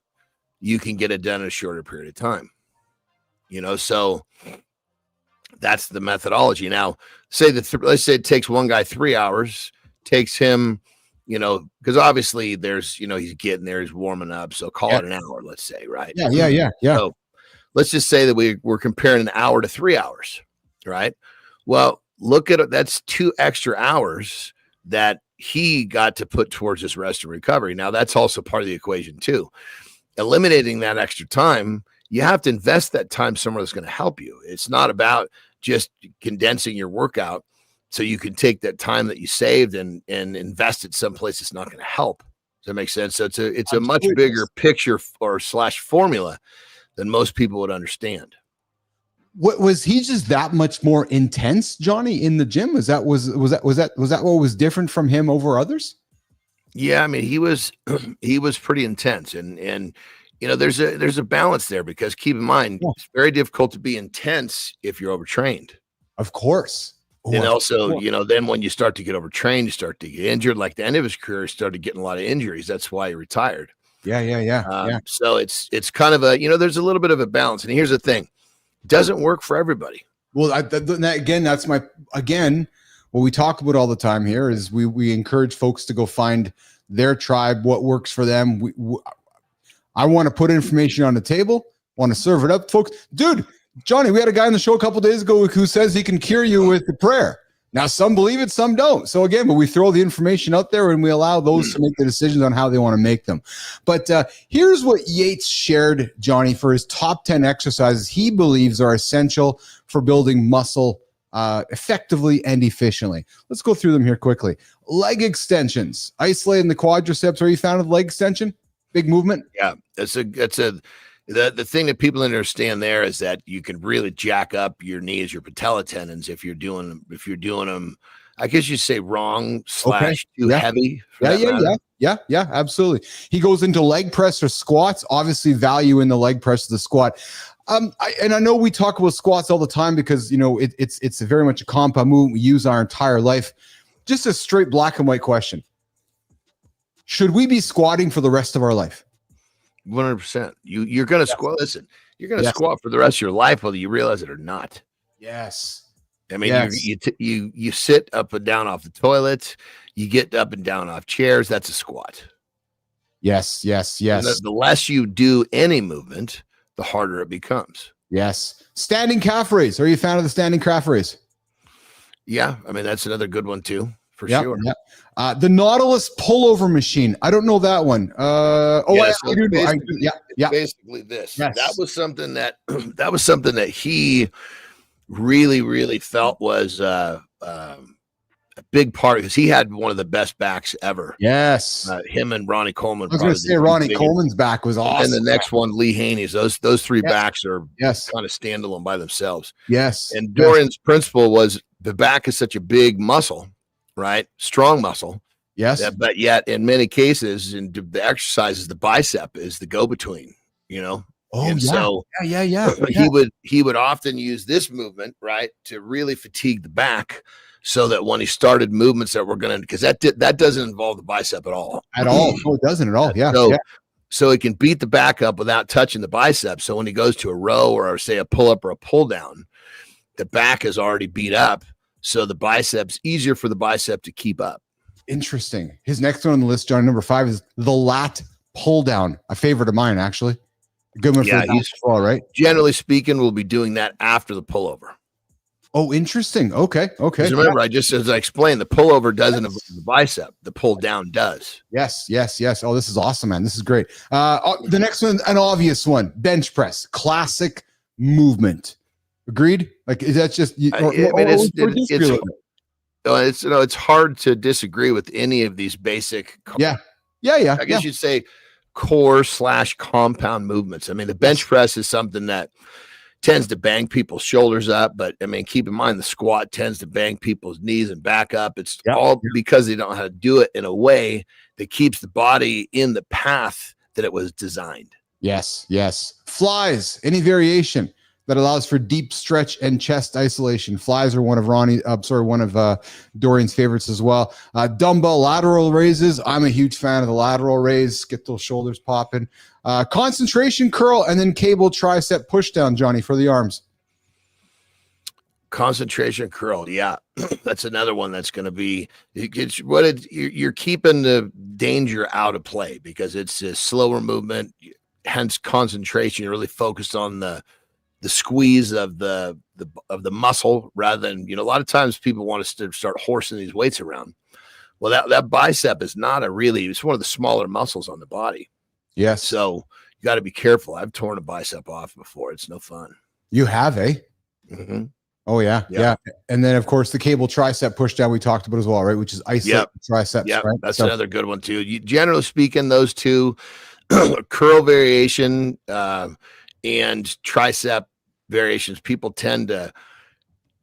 you can get it done in a shorter period of time. You know, so that's the methodology. Now, let's say it takes one guy 3 hours, takes him, you know, because obviously there's, you know, he's getting there, he's warming up, so call it an hour, let's say, right? Yeah. So let's just say that we're comparing an hour to 3 hours, right? Well, look at it. That's 2 extra hours that he got to put towards his rest and recovery. Now, that's also part of the equation too. Eliminating that extra time, you have to invest that time somewhere that's going to help you. It's not about just condensing your workout so you can take that time that you saved and invest it someplace that's not going to help. Does that make sense? So it's a much bigger picture or / formula than most people would understand. What was he just that much more intense, Johnny, in the gym? Was that what was different from him over others? Yeah, I mean, he was pretty intense, and you know, there's a balance there because keep in mind, it's very difficult to be intense if you're overtrained. Of course. And also, you know, then when you start to get overtrained, you start to get injured. Like the end of his career, he started getting a lot of injuries. That's why he retired. Yeah. So it's kind of a, you know, there's a little bit of a balance. And here's the thing. Doesn't work for everybody. Well, that's what we talk about all the time here is we encourage folks to go find their tribe, what works for them. I want to put information on the table, want to serve it up, folks. Dude, Johnny, we had a guy on the show a couple days ago who says he can cure you with the prayer. Now, some believe it, some don't. So again, but we throw the information out there and we allow those to make the decisions on how they want to make them. But here's what Yates shared, Johnny, for his top 10 exercises he believes are essential for building muscle effectively and efficiently. Let's go through them here quickly. Leg extensions, isolating the quadriceps. Are you a fan of the leg extension? Big movement. Yeah, the thing that people understand there is that you can really jack up your knees, your patella tendons if you're doing them. I guess you say wrong / too heavy. Yeah, absolutely. He goes into leg press or squats. Obviously, value in the leg press or the squat. I know we talk about squats all the time because you know it's very much a compound movement we use our entire life. Just a straight black and white question: should we be squatting for the rest of our life? 100%. You're going to squat. Listen, you're going to squat for the rest of your life, whether you realize it or not. Yes. I mean, you sit up and down off the toilet. You get up and down off chairs. That's a squat. Yes. The less you do any movement, the harder it becomes. Yes. Standing calf raise. Are you a fan of the standing calf raise? Yeah. I mean, that's another good one too, for sure. Yeah. The Nautilus pullover machine. I don't know that one. Basically this. Yes. That was something that he really, really felt was a big part because he had one of the best backs ever. Yes. Him and Ronnie Coleman. I was going to say Ronnie Coleman's back was awesome. And the next one, Lee Haney's. Those three backs are kind of standalone by themselves. Yes. And Dorian's principle was the back is such a big muscle, right? Strong muscle. Yes. But yet in many cases in the exercises, the bicep is the go-between, you know? So he would often use this movement, right, to really fatigue the back so that when he started movements that were going to, because that doesn't involve the bicep at all. No, it doesn't at all. Yeah. So it can beat the back up without touching the bicep. So when he goes to a row or say a pull up or a pull down, the back is already beat up. So the biceps, easier for the bicep to keep up. Interesting. His next one on the list, John, number 5 is the lat pull down. A favorite of mine, actually. A good one for the as well, right? Generally speaking, we'll be doing that after the pullover. Oh, interesting. Okay. Remember, as I explained, the pullover doesn't involve the bicep. The pull down does. Yes. Oh, this is awesome, man. This is great. The next one, an obvious one, bench press, classic movement. Agreed? Like, is that just? It's hard to disagree with any of these basic I guess you'd say core / compound movements. I mean, the bench press is something that tends to bang people's shoulders up, but I mean, keep in mind the squat tends to bang people's knees and back up. It's all because they don't know how to do it in a way that keeps the body in the path that it was designed. Yes. Flies, any variation that allows for deep stretch and chest isolation. Flies are one of Dorian's favorites as well. Dumbbell lateral raises. I'm a huge fan of the lateral raise. Get those shoulders popping. Concentration curl and then cable tricep push down, Johnny, for the arms. Concentration curl. Yeah. That's another one that's going to be, you're keeping the danger out of play because it's a slower movement, hence concentration. You're really focused on the squeeze of the muscle rather than, a lot of times people want to start horsing these weights around. Well, that bicep is it's one of the smaller muscles on the body. Yes. So you got to be careful. I've torn a bicep off before. It's no fun. You have, eh? Mm-hmm. Oh yeah. And then of course the cable tricep push down we talked about as well, right? Which is isolate triceps. Yeah, right? That's another good one too. Generally speaking, those two curl variation and tricep variations, people tend to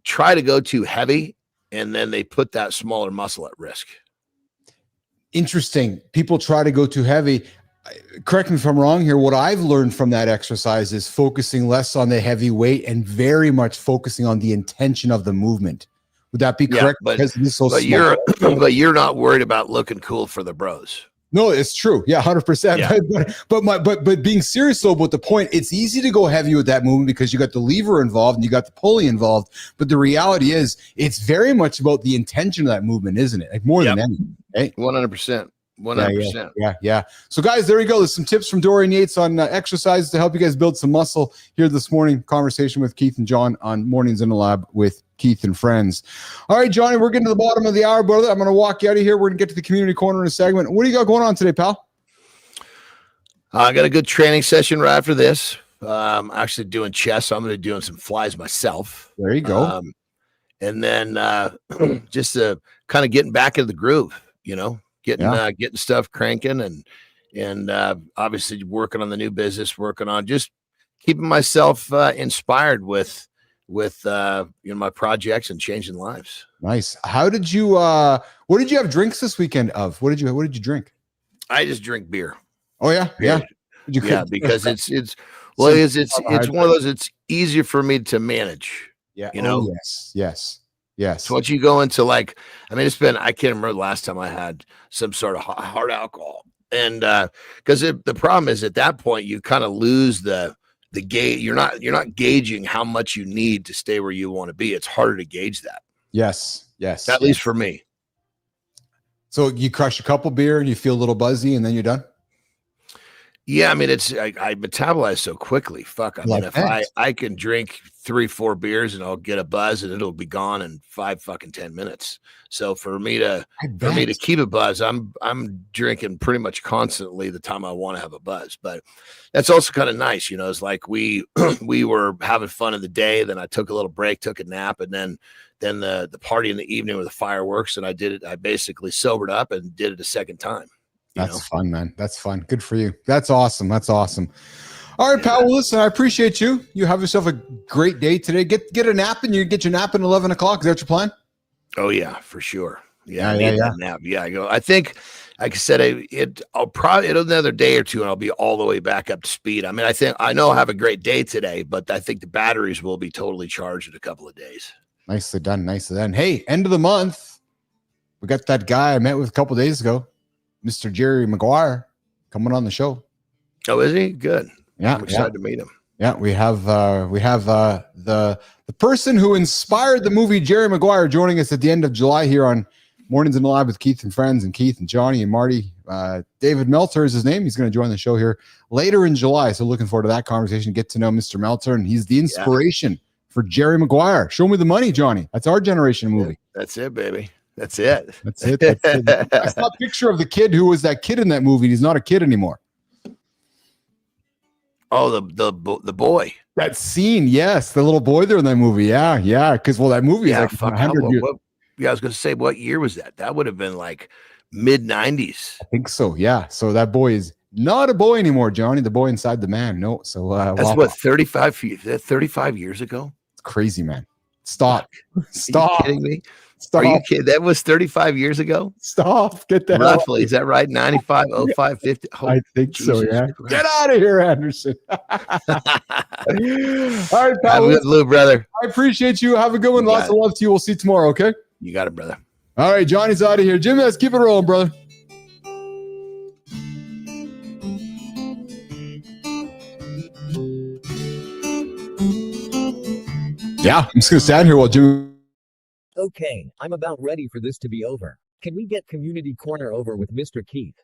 try to go too heavy and then they put that smaller muscle at risk. Interesting. People try to go too heavy. Correct me if I'm wrong here. What I've learned from that exercise is focusing less on the heavy weight and very much focusing on the intention of the movement. Would that be correct? But you're not worried about looking cool for the bros. No, it's true. Yeah, 100%. Yeah. But being serious though about the point, it's easy to go heavy with that movement because you got the lever involved and you got the pulley involved. But the reality is, it's very much about the intention of that movement, isn't it? Like more than anything. Right? 100%. 100%. Yeah. So guys, there you go. There's some tips from Dorian Yates on exercises to help you guys build some muscle here this morning. Conversation with Keith and John on Mornings in the Lab with Keith and Friends. All right, Johnny, we're getting to the bottom of the hour, brother. I'm going to walk you out of here. We're going to get to the community corner in a segment. What do you got going on today, pal? I got a good training session right after this. I'm actually doing chest, so I'm going to be doing some flies myself. There you go. And then just kind of getting back into the groove, getting stuff cranking and obviously working on the new business, working on just keeping myself inspired with my projects and changing lives. Nice. How did you what did you have drinks this weekend of? What did you drink? I just drink beer. Oh yeah. Yeah. Because it's one of those, it's easier for me to manage. Yeah. Yes. So once you go into I can't remember the last time I had some sort of hard alcohol. And because the problem is at that point, you kind of lose the gauge. You're not gauging how much you need to stay where you want to be. It's harder to gauge that. Yes. At least for me. So you crush a couple beer and you feel a little buzzy and then you're done? Yeah, I metabolize so quickly. Fuck. I can drink 3-4 beers and I'll get a buzz and it'll be gone in 10 minutes. So for me to keep a buzz, I'm drinking pretty much constantly the time I want to have a buzz. But that's also kind of nice, It's like we were having fun in the day, then I took a little break, took a nap, and then the party in the evening with the fireworks, and I did it. I basically sobered up and did it a second time. That's fun, man. That's fun. Good for you. That's awesome. All right, pal. Well, listen, I appreciate you. You have yourself a great day today. Get a nap and you get your nap at 11 o'clock. Is that your plan? Oh yeah, for sure. Yeah, I need that nap. Yeah, I think, like I said, it'll another day or two and I'll be all the way back up to speed. I know I'll have a great day today, but I think the batteries will be totally charged in a couple of days. Nicely done. Hey, end of the month. We got that guy I met with a couple of days ago, Mr. Jerry Maguire, coming on the show. Oh, is he? Good. Yeah, I'm excited to meet him. Yeah, we have the person who inspired the movie Jerry Maguire joining us at the end of July here on Mornings in the Lab with Keith and Friends, and Keith and Johnny and Marty. David Meltzer is his name. He's going to join the show here later in July. So looking forward to that conversation. Get to know Mr. Meltzer, and he's the inspiration for Jerry Maguire. Show me the money, Johnny. That's our generation movie. That's it, baby. That's it. I saw a picture of the kid who was that kid in that movie. He's not a kid anymore. Oh, the boy. That scene, yes, the little boy there in that movie. Yeah. Because that movie is like 100 years. I was going to say, what year was that? That would have been like mid-90s. I think so. Yeah. So that boy is not a boy anymore, Johnny. The boy inside the man. No. So that's what 35 years ago. It's crazy, man. Stop. Stop. Are you kidding me? Stop. Are you kidding? That was 35 years ago. Stop. Get that. Roughly, is that right? 95, 05, 50. Oh, I think so. Jesus Yeah. Christ. Get out of here, Andersen. All right, pal. Have a good Lou, brother. I appreciate you. Have a good one. Lots of love to you. We'll see you tomorrow. Okay. You got it, brother. All right, Johnny's out of here. Jimmy, let's keep it rolling, brother. Yeah, I'm just gonna stand here while Jimmy. Okay, I'm about ready for this to be over. Can we get Community Corner over with Mr. Keith?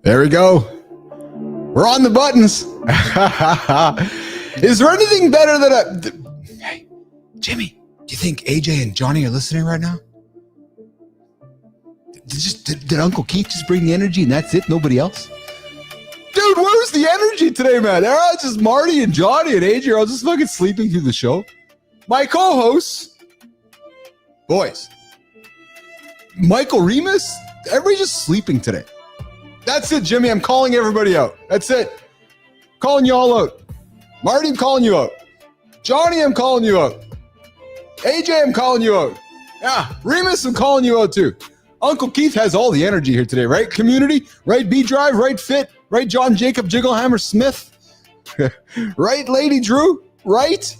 There we go. We're on the buttons. Is there anything better than a... Hey, Jimmy, do you think AJ and Johnny are listening right now? Did Uncle Keith just bring the energy and that's it? Nobody else? Dude, where's the energy today, man? They're all just Marty and Johnny and AJ are all just fucking sleeping through the show. My co-hosts, boys, Michael Remus, everybody's just sleeping today. That's it, Jimmy. I'm calling everybody out. That's it. Calling you all out. Marty, I'm calling you out. Johnny, I'm calling you out. AJ, I'm calling you out. Yeah, Remus, I'm calling you out too. Uncle Keith has all the energy here today, right? Community, right? B-Drive, right? Fit, right? John Jacob Jigglehammer Smith, right? Lady Drew, right?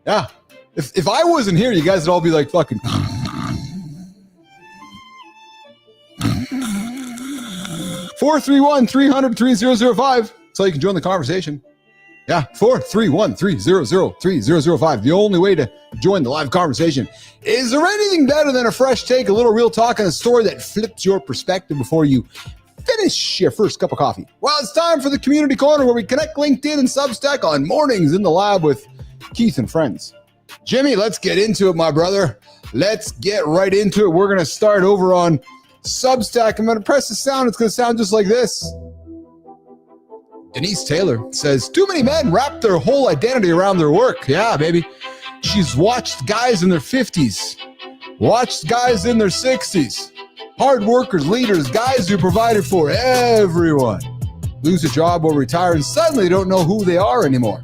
Yeah. If I wasn't here, you guys would all be like fucking... 431-300-3005. So you can join the conversation. Yeah, 431-300-3005. The only way to join the live conversation. Is there anything better than a fresh take, a little real talk, and a story that flips your perspective before you finish your first cup of coffee? Well, it's time for the Community Corner, where we connect LinkedIn and Substack on Mornings in the Lab with Keith and friends. Jimmy, let's get into it, my brother. Let's get right into it. We're going to start over on Substack. I'm going to press the sound. It's going to sound just like this. Denise Taylor says, too many men wrap their whole identity around their work. Yeah, baby. She's watched guys in their 50s, watched guys in their 60s, hard workers, leaders, guys who provided for everyone, lose a job or retire and suddenly don't know who they are anymore.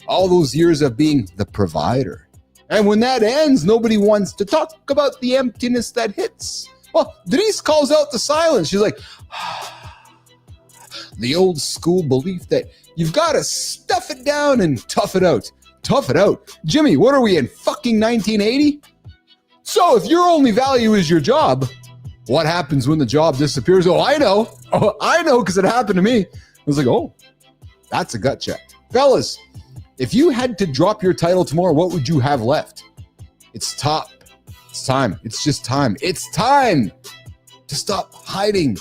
All those years of being the provider. And when that ends, nobody wants to talk about the emptiness that hits. Well, Denise calls out the silence. She's like, the old school belief that you've got to stuff it down and tough it out. Tough it out. Jimmy, what are we in, fucking 1980? So if your only value is your job, what happens when the job disappears? Oh, I know. Oh, I know, because it happened to me. I was like, oh, that's a gut check. Fellas, if you had to drop your title tomorrow, what would you have left? It's top. It's time. It's just time. It's time to stop hiding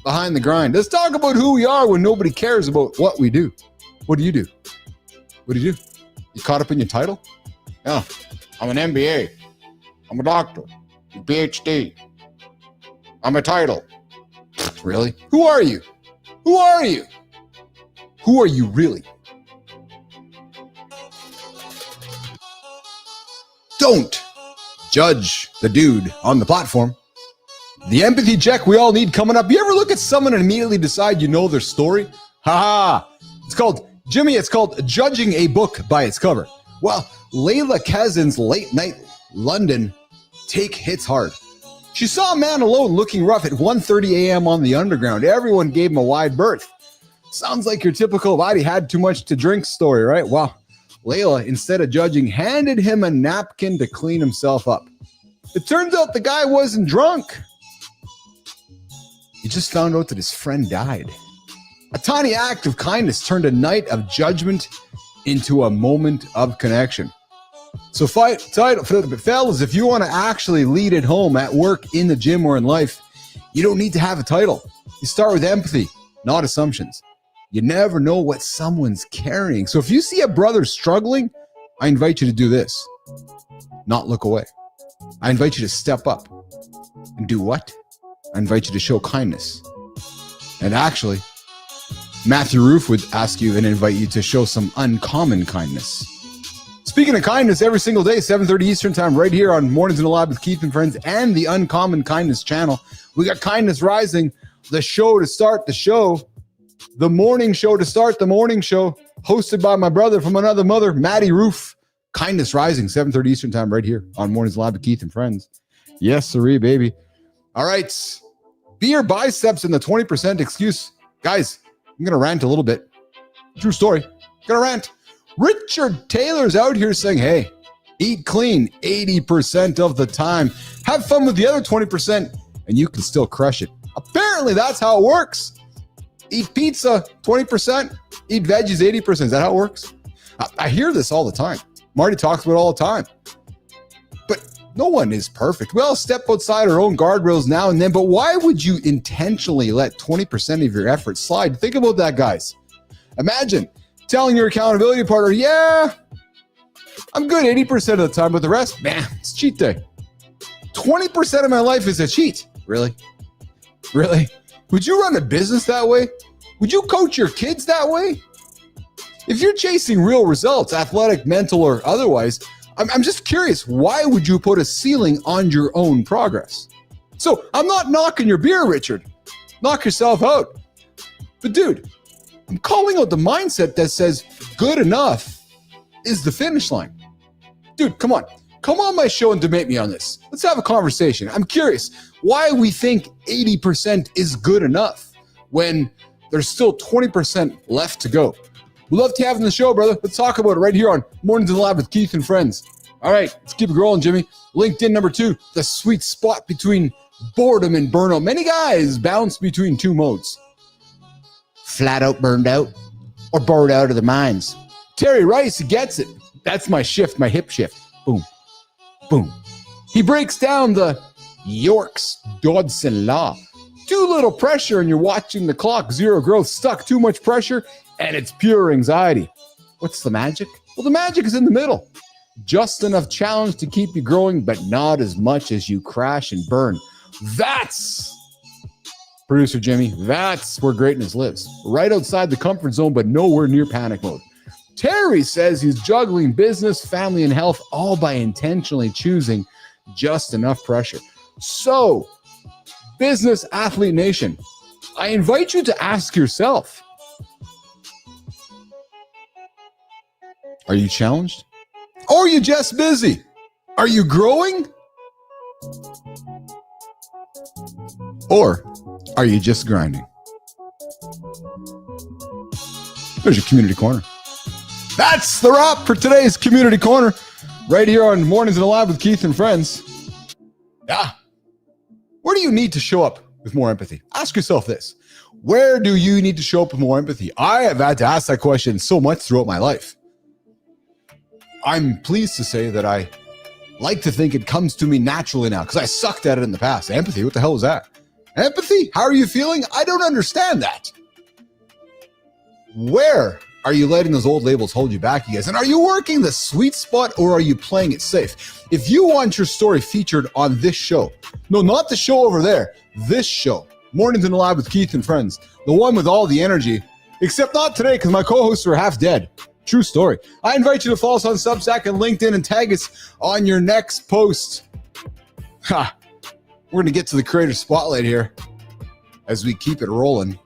behind the grind. Let's talk about who we are when nobody cares about what we do. What do you do? What do you do? You caught up in your title? Yeah, I'm an MBA. I'm a doctor. I'm a PhD. I'm a title. Really? Who are you? Who are you? Who are you really? Don't judge the dude on the platform. The empathy check we all need coming up. You ever look at someone and immediately decide you know their story? Ha ha. It's called, Jimmy, it's called judging a book by its cover. Well, Layla Kazan's Late Night London take hits hard. She saw a man alone looking rough at 1:30 a.m. on the underground. Everyone gave him a wide berth. Sounds like your typical body had too much to drink story, right? Well, Layla, instead of judging, handed him a napkin to clean himself up. It turns out the guy wasn't drunk. He just found out that his friend died. A tiny act of kindness turned a night of judgment into a moment of connection. So fellas, if you want to actually lead at home, at work, in the gym, or in life, you don't need to have a title. You start with empathy, not assumptions. You never know what someone's carrying. So if you see a brother struggling, I invite you to do this. Not look away. I invite you to step up and do what? I invite you to show kindness and actually Matthew Roof would ask you and invite you to show some uncommon kindness. Speaking of kindness, every single day, 7:30 Eastern time, right here on Mornings in the Lab with Keith and Friends and the Uncommon Kindness channel. We got Kindness Rising, the show to start the show, the morning show to start the morning show, hosted by my brother from another mother, Matty Roof. Kindness Rising, 7:30 Eastern time, right here on Mornings in the Lab with Keith and Friends. Yes, sirree, baby. All right. Beer biceps and the 20% excuse. Guys, I'm going to rant a little bit. True story. Going to rant. Richard Taylor's out here saying, hey, eat clean 80% of the time. Have fun with the other 20%, and you can still crush it. Apparently, that's how it works. Eat pizza 20%, eat veggies 80%. Is that how it works? I hear this all the time. Marty talks about it all the time. But no one is perfect. We all step outside our own guardrails now and then, but why would you intentionally let 20% of your effort slide? Think about that, guys. Imagine telling your accountability partner, yeah, I'm good 80% of the time, but the rest, man, it's cheat day. 20% of my life is a cheat. Really? Really? Would you run a business that way? Would you coach your kids that way? If you're chasing real results, athletic, mental, or otherwise, I'm just curious, why would you put a ceiling on your own progress? So I'm not knocking your beer, Richard. Knock yourself out. But dude, I'm calling out the mindset that says good enough is the finish line. Dude, come on. Come on my show and debate me on this. Let's have a conversation. I'm curious why we think 80% is good enough when there's still 20% left to go. We'd love to have you on the show, brother. Let's talk about it right here on Mornings in the Lab with Keith and Friends. All right, let's keep it rolling, Jimmy. LinkedIn number 2, the sweet spot between boredom and burnout. Many guys bounce between two modes. Flat out burned out or bored out of their minds. Terry Rice gets it. That's my shift, my hip shift. Boom, boom. He breaks down the Yorks-Dodson law. Too little pressure and you're watching the clock. Zero growth, stuck. Too much pressure and it's pure anxiety. What's the magic? Well, the magic is in the middle. Just enough challenge to keep you growing, but not as much as you crash and burn. That's, producer Jimmy, that's where greatness lives. Right outside the comfort zone, but nowhere near panic mode. Terry says he's juggling business, family, and health, all by intentionally choosing just enough pressure. So, Business Athlete Nation, I invite you to ask yourself, are you challenged? Or are you just busy? Are you growing? Or are you just grinding? There's your Community Corner. That's the wrap for today's Community Corner. Right here on Mornings in the Lab with Keith and Friends. Yeah. Where do you need to show up with more empathy? Ask yourself this. Where do you need to show up with more empathy? I have had to ask that question so much throughout my life. I'm pleased to say that I like to think it comes to me naturally now because I sucked at it in the past. Empathy, what the hell is that? Empathy? How are you feeling? I don't understand that. Where are you letting those old labels hold you back, you guys? And are you working the sweet spot or are you playing it safe? If you want your story featured on this show, no, not the show over there, this show, Mornings in the Lab with Keith and Friends, the one with all the energy, except not today because my co-hosts are half dead. True story. I invite you to follow us on Substack and LinkedIn and tag us on your next post. Ha! We're going to get to the creator spotlight here as we keep it rolling.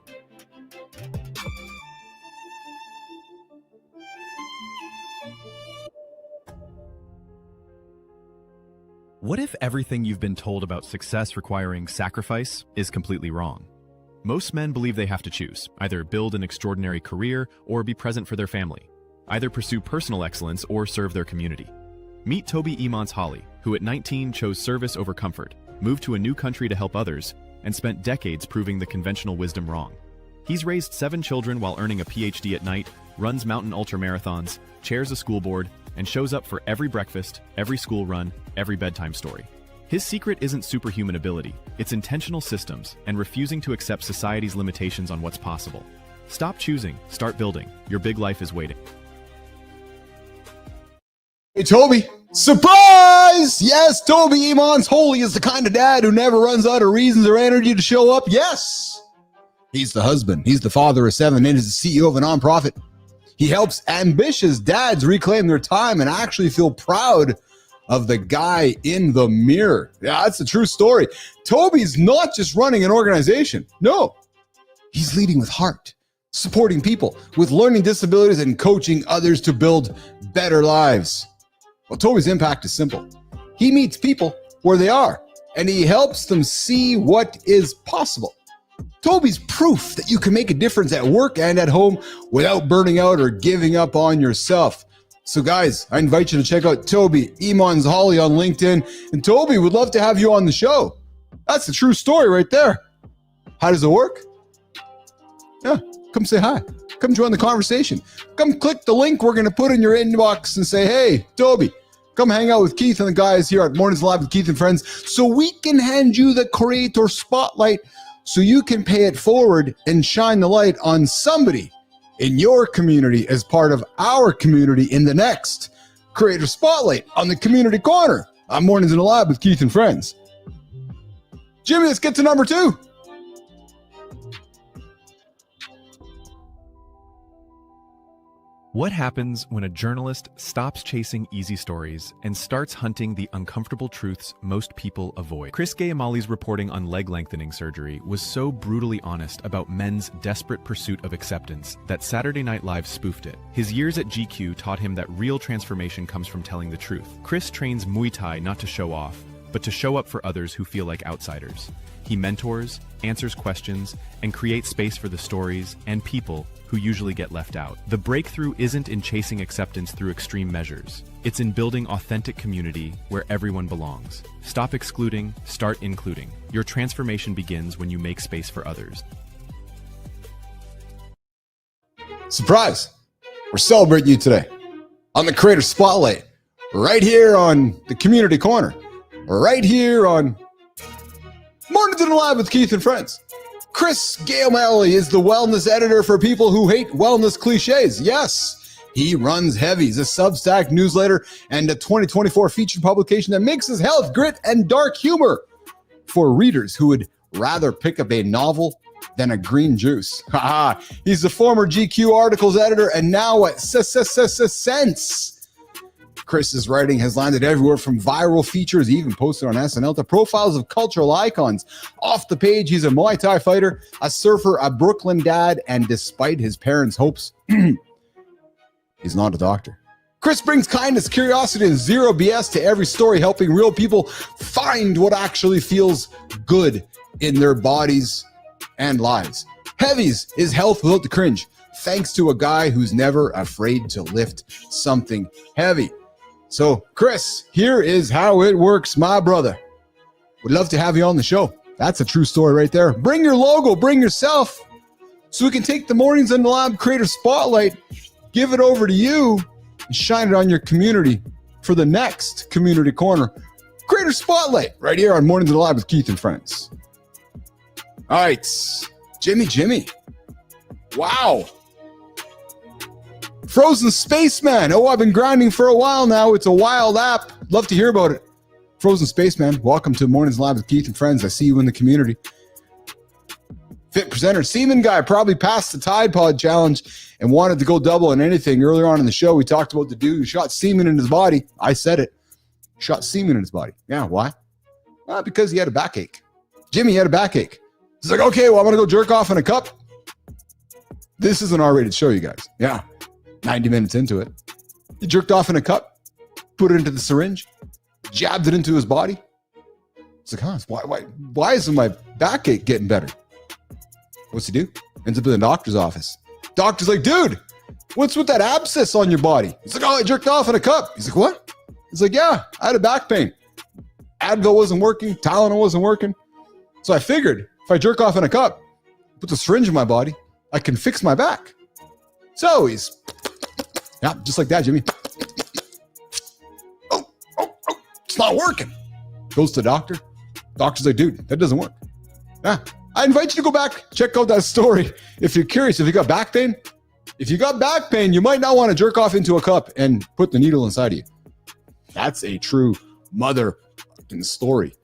What if everything you've been told about success requiring sacrifice is completely wrong? Most men believe they have to choose, either build an extraordinary career or be present for their family, either pursue personal excellence or serve their community. Meet Toby Emons-Hawley, who at 19 chose service over comfort, moved to a new country to help others, and spent decades proving the conventional wisdom wrong. He's raised 7 children while earning a PhD at night, runs mountain ultramarathons, chairs a school board, and shows up for every breakfast, every school run, every bedtime story. His secret isn't superhuman ability, it's intentional systems and refusing to accept society's limitations on what's possible. Stop choosing, start building. Your big life is waiting. Hey, Toby. Surprise! Yes, Toby Emons-Hawley is the kind of dad who never runs out of reasons or energy to show up. Yes. He's the husband. He's the father of 7 and is the CEO of a nonprofit. He helps ambitious dads reclaim their time and actually feel proud of the guy in the mirror. Yeah, that's a true story. Toby's not just running an organization. No, he's leading with heart, supporting people with learning disabilities and coaching others to build better lives. Well, Toby's impact is simple. He meets people where they are, and he helps them see what is possible. Toby's proof that you can make a difference at work and at home without burning out or giving up on yourself. So guys, I invite you to check out Toby Emons Holly on LinkedIn, and Toby would love to have you on the show. That's the true story right there. How does it work? Yeah, come say hi. Come join the conversation. Come click the link we're going to put in your inbox and say, hey, Toby, come hang out with Keith and the guys here at Mornings Live with Keith and Friends so we can hand you the creator spotlight so you can pay it forward and shine the light on somebody in your community as part of our community in the next Creator Spotlight on the Community Corner. I'm Mornings in the Lab with Keith and Friends. Jimmy, let's get to number 2. What happens when a journalist stops chasing easy stories and starts hunting the uncomfortable truths most people avoid? Chris Gayamali's reporting on leg lengthening surgery was so brutally honest about men's desperate pursuit of acceptance that Saturday Night Live spoofed it. His years at GQ taught him that real transformation comes from telling the truth. Chris trains Muay Thai not to show off, but to show up for others who feel like outsiders. He mentors, answers questions, and creates space for the stories and people who usually get left out. The breakthrough isn't in chasing acceptance through extreme measures. It's in building authentic community where everyone belongs. Stop excluding, start including. Your transformation begins when you make space for others. Surprise! We're celebrating you today on the Creator Spotlight, right here on the Community Corner, right here on Mornings in the Lab with Keith and Friends. Chris Gayamali is the wellness editor for people who hate wellness cliches. Yes, he runs Heavies, a Substack newsletter and a 2024 featured publication that mixes health, grit, and dark humor for readers who would rather pick up a novel than a green juice. He's the former GQ articles editor and now at Sense. Chris's writing has landed everywhere from viral features, even posted on SNL, to profiles of cultural icons. Off the page, he's a Muay Thai fighter, a surfer, a Brooklyn dad, and despite his parents' hopes, he's not a doctor. Chris brings kindness, curiosity, and zero BS to every story, helping real people find what actually feels good in their bodies and lives. Heavies is health without the cringe, thanks to a guy who's never afraid to lift something heavy. So, Chris, here is how it works, my brother. Would love to have you on the show. That's a true story right there. Bring your logo, bring yourself, so we can take the Mornings in the Lab Creator Spotlight, give it over to you, and shine it on your community for the next Community Corner. Creator Spotlight, right here on Mornings in the Lab with Keith and Friends. All right, Jimmy. Wow. Frozen Spaceman. Oh, I've been grinding for a while now. It's a wild app. Love to hear about it. Frozen Spaceman, welcome to Mornings Live with Keith and Friends. I see you in the community. Fit presenter, Semen guy, probably passed the Tide Pod challenge and wanted to go double on anything. Earlier on in the show, we talked about the dude who shot semen in his body. I said it. Shot semen in his body. Yeah, why? Well, because he had a backache. Jimmy had a backache. He's like, okay, well, I'm going to go jerk off in a cup. This is an R-rated show, you guys. Yeah. 90 minutes into it. He jerked off in a cup, put it into the syringe, jabbed it into his body. It's like, why isn't my backache getting better? What's he do? Ends up in the doctor's office. Doctor's like, dude, what's with that abscess on your body? He's like, oh, I jerked off in a cup. He's like, what? He's like, yeah, I had a back pain. Advil wasn't working. Tylenol wasn't working. So I figured if I jerk off in a cup, put the syringe in my body, I can fix my back. So he's, yeah, just like that, Jimmy. Oh, it's not working. Goes to the doctor. Doctor's like, dude, that doesn't work. Yeah, I invite you to go back, check out that story. If you're curious, if you got back pain, you might not want to jerk off into a cup and put the needle inside of you. That's a true mother story.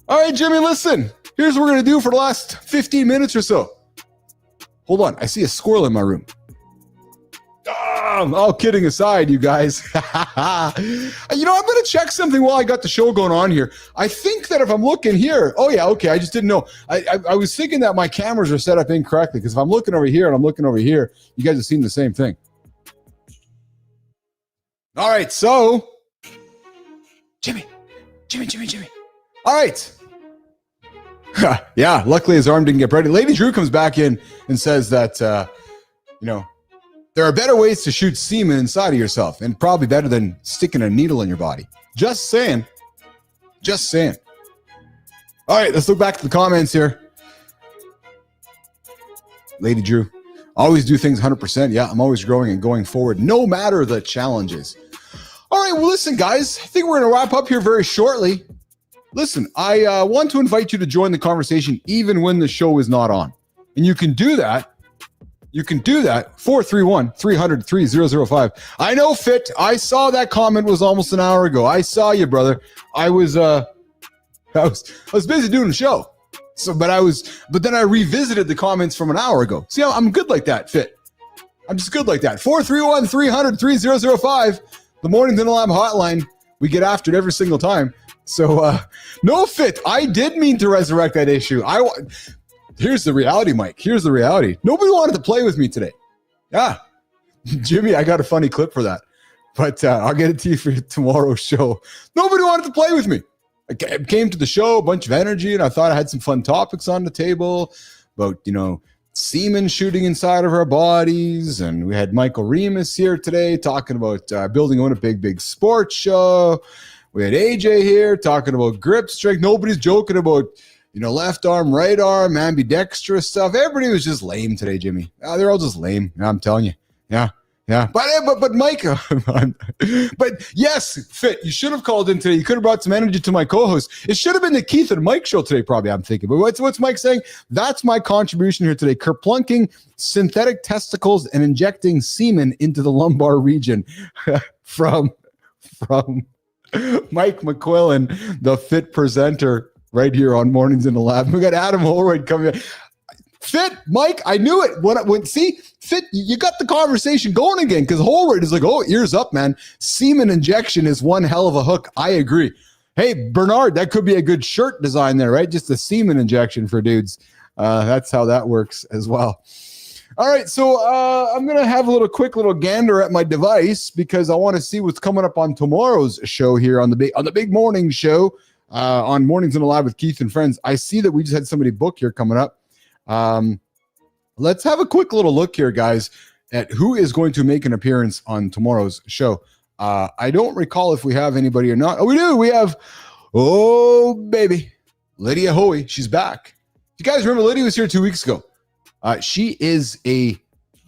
All right, Jimmy, listen. Here's what we're going to do for the last 15 minutes or so. Hold on. I see a squirrel in my room. All kidding aside, you guys. I'm going to check something while I got the show going on here. I think that if I'm looking here, I just didn't know. I was thinking that my cameras are set up incorrectly, because if I'm looking over here and I'm looking over here, you guys have seen the same thing. All right, so Jimmy. All right. Yeah, luckily his arm didn't get ready. Lady Drew comes back in and says that, there are better ways to shoot semen inside of yourself, and probably better than sticking a needle in your body. Just saying. All right, let's look back at the comments here. Lady Drew, always do things 100%. Yeah, I'm always growing and going forward, no matter the challenges. All right, well, listen, guys, I think we're going to wrap up here very shortly. Listen, I want to invite you to join the conversation even when the show is not on. And you can do that. 431-300-3005. I know, Fit. I saw that comment was almost an hour ago. I saw you, brother. I was busy doing the show. But then I revisited the comments from an hour ago. See, I'm good like that, Fit. I'm just good like that. 431-300-3005. The Mornings in the Lab hotline. We get after it every single time. So, no, Fit. I did mean to resurrect that issue. Here's the reality, Mike. Here's the reality. Nobody wanted to play with me today. Yeah. Jimmy, I got a funny clip for that. But I'll get it to you for tomorrow's show. Nobody wanted to play with me. I came to the show, a bunch of energy, and I thought I had some fun topics on the table about, semen shooting inside of our bodies. And we had Michael Remus here today talking about building on a big sports show. We had AJ here talking about grip strength. Nobody's joking about left arm, right arm, ambidextrous stuff. Everybody was just lame today, Jimmy. They're all just lame. I'm telling you. Yeah. But Mike, but yes, Fit, you should have called in today. You could have brought some energy to my co-host. It should have been the Keith and Mike show today, probably, I'm thinking. But what's Mike saying? That's my contribution here today. Kerplunking synthetic testicles and injecting semen into the lumbar region from Mike McQuillan, the Fit presenter, right here on Mornings in the Lab. We got Adam Holroyd coming in. Fit, Mike, I knew it. See, Fit, you got the conversation going again, because Holroyd is like, ears up, man. Semen injection is one hell of a hook. I agree. Hey, Bernard, that could be a good shirt design there, right? Just a semen injection for dudes. That's how that works as well. All right, so I'm going to have a quick little gander at my device, because I want to see what's coming up on tomorrow's show here on the big morning show. On Mornings in the Lab with Keith and Friends. I see that we just had somebody book here coming up. Let's have a quick little look here, guys, at who is going to make an appearance on tomorrow's show. I don't recall if we have anybody or not. Oh, we do. We have, baby, Lydia Hoey. She's back. You guys remember Lydia was here 2 weeks ago. She is a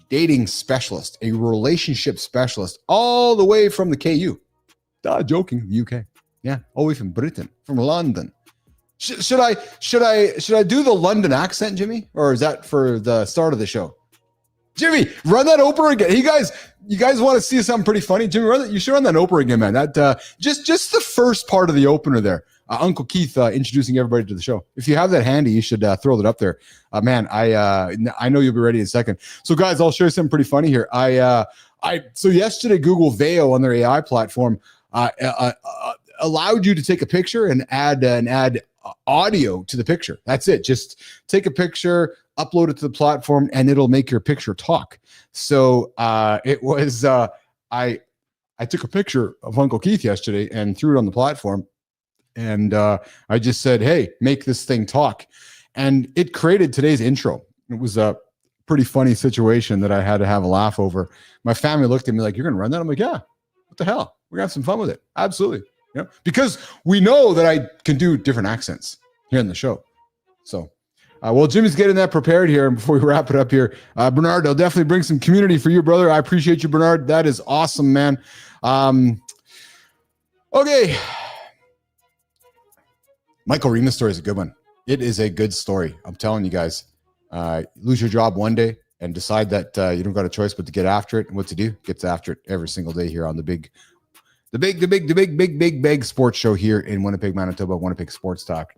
dating specialist, a relationship specialist, all the way from the KU. Joking, the UK. Yeah, all the way from Britain, from London. Should I do the London accent, Jimmy, or is that for the start of the show? Jimmy, run that Oprah again. You guys want to see something pretty funny? Jimmy, you should run that Oprah again, man. That just the first part of the opener there. Uncle Keith introducing everybody to the show. If you have that handy, you should throw that up there. Man, I know you'll be ready in a second. So, guys, I'll show you something pretty funny here. So yesterday, Google Veo on their AI platform allowed you to take a picture and add audio to the picture. That's it. Just take a picture, upload it to the platform, and it'll make your picture talk. So it was I took a picture of Uncle Keith yesterday and threw it on the platform, and I just said, "Hey, make this thing talk," and it created today's intro. It was a pretty funny situation that I had to have a laugh over. My family looked at me like, "You're gonna run that?" I'm like, "Yeah. What the hell? We're gonna have some fun with it. Absolutely." Because we know that I can do different accents here in the show. So, well, Jimmy's getting that prepared here. And before we wrap it up here, Bernard, I'll definitely bring some community for you, brother. I appreciate you, Bernard. That is awesome, man. Okay. Michael Remus story is a good one. It is a good story. I'm telling you guys, lose your job one day and decide that you don't got a choice but to get after it. And what to do? Gets after it every single day here on the big sports show here in Winnipeg, Manitoba, Winnipeg Sports Talk.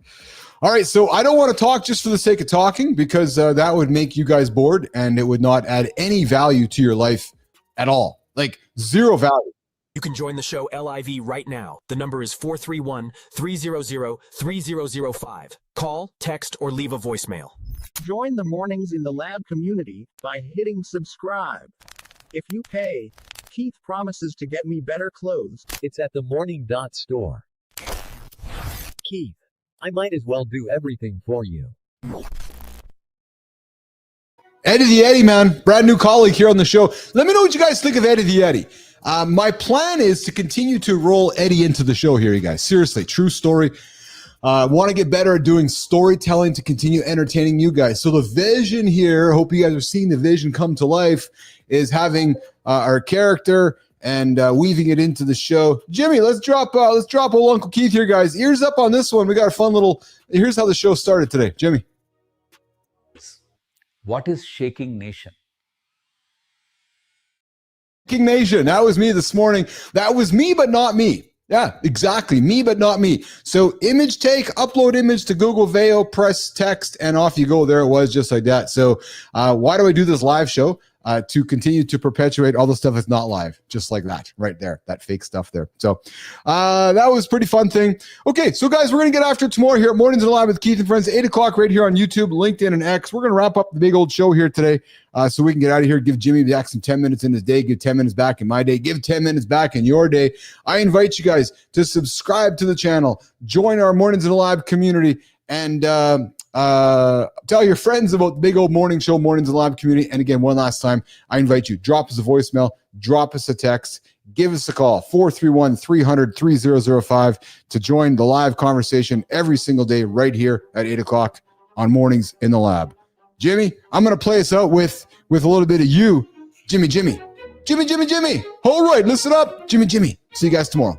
All right, so I don't want to talk just for the sake of talking because that would make you guys bored and it would not add any value to your life at all. Like zero value. You can join the show LIV right now. The number is 431-300-3005. Call, text, or leave a voicemail. Join the Mornings in the Lab community by hitting subscribe. If you pay, Keith promises to get me better clothes. It's at the Morning Dot Store. Keith, I might as well do everything for you. Eddie the Eddie, man. Brand new colleague here on the show. Let me know what you guys think of Eddie the Eddie. My plan is to continue to roll Eddie into the show here, you guys. Seriously, true story. Want to get better at doing storytelling to continue entertaining you guys. So the vision here, hope you guys are seeing the vision come to life, is having our character and weaving it into the show. Jimmy, let's drop old Uncle Keith here, guys. Ears up on this one. We got a fun little. Here's how the show started today, Jimmy. What is Shaking Nation? Shaking Nation. That was me this morning. That was me, but not me. Yeah, exactly. Me, but not me. So image take, upload image to Google Veo, press text, and off you go. There it was, just like that. So why do I do this live show? To continue to perpetuate all the stuff that's not live, just like that right there, that fake stuff there. So that was a pretty fun thing. Okay, so guys, we're going to get after it tomorrow here at Mornings in the Lab with Keith and Friends, 8 o'clock right here on YouTube, LinkedIn, and X. We're going to wrap up the big old show here today so we can get out of here, give Jimmy back some 10 minutes in his day, give 10 minutes back in my day, give 10 minutes back in your day. I invite you guys to subscribe to the channel, join our Mornings in the Lab community, and tell your friends about the big old morning show, Mornings in the Lab community. And again, one last time, I invite you, drop us a voicemail, drop us a text, give us a call, 431-300-3005 to join the live conversation every single day right here at 8 o'clock on Mornings in the Lab. Jimmy, I'm going to play us out with a little bit of you. Jimmy. All right, listen up. Jimmy. See you guys tomorrow.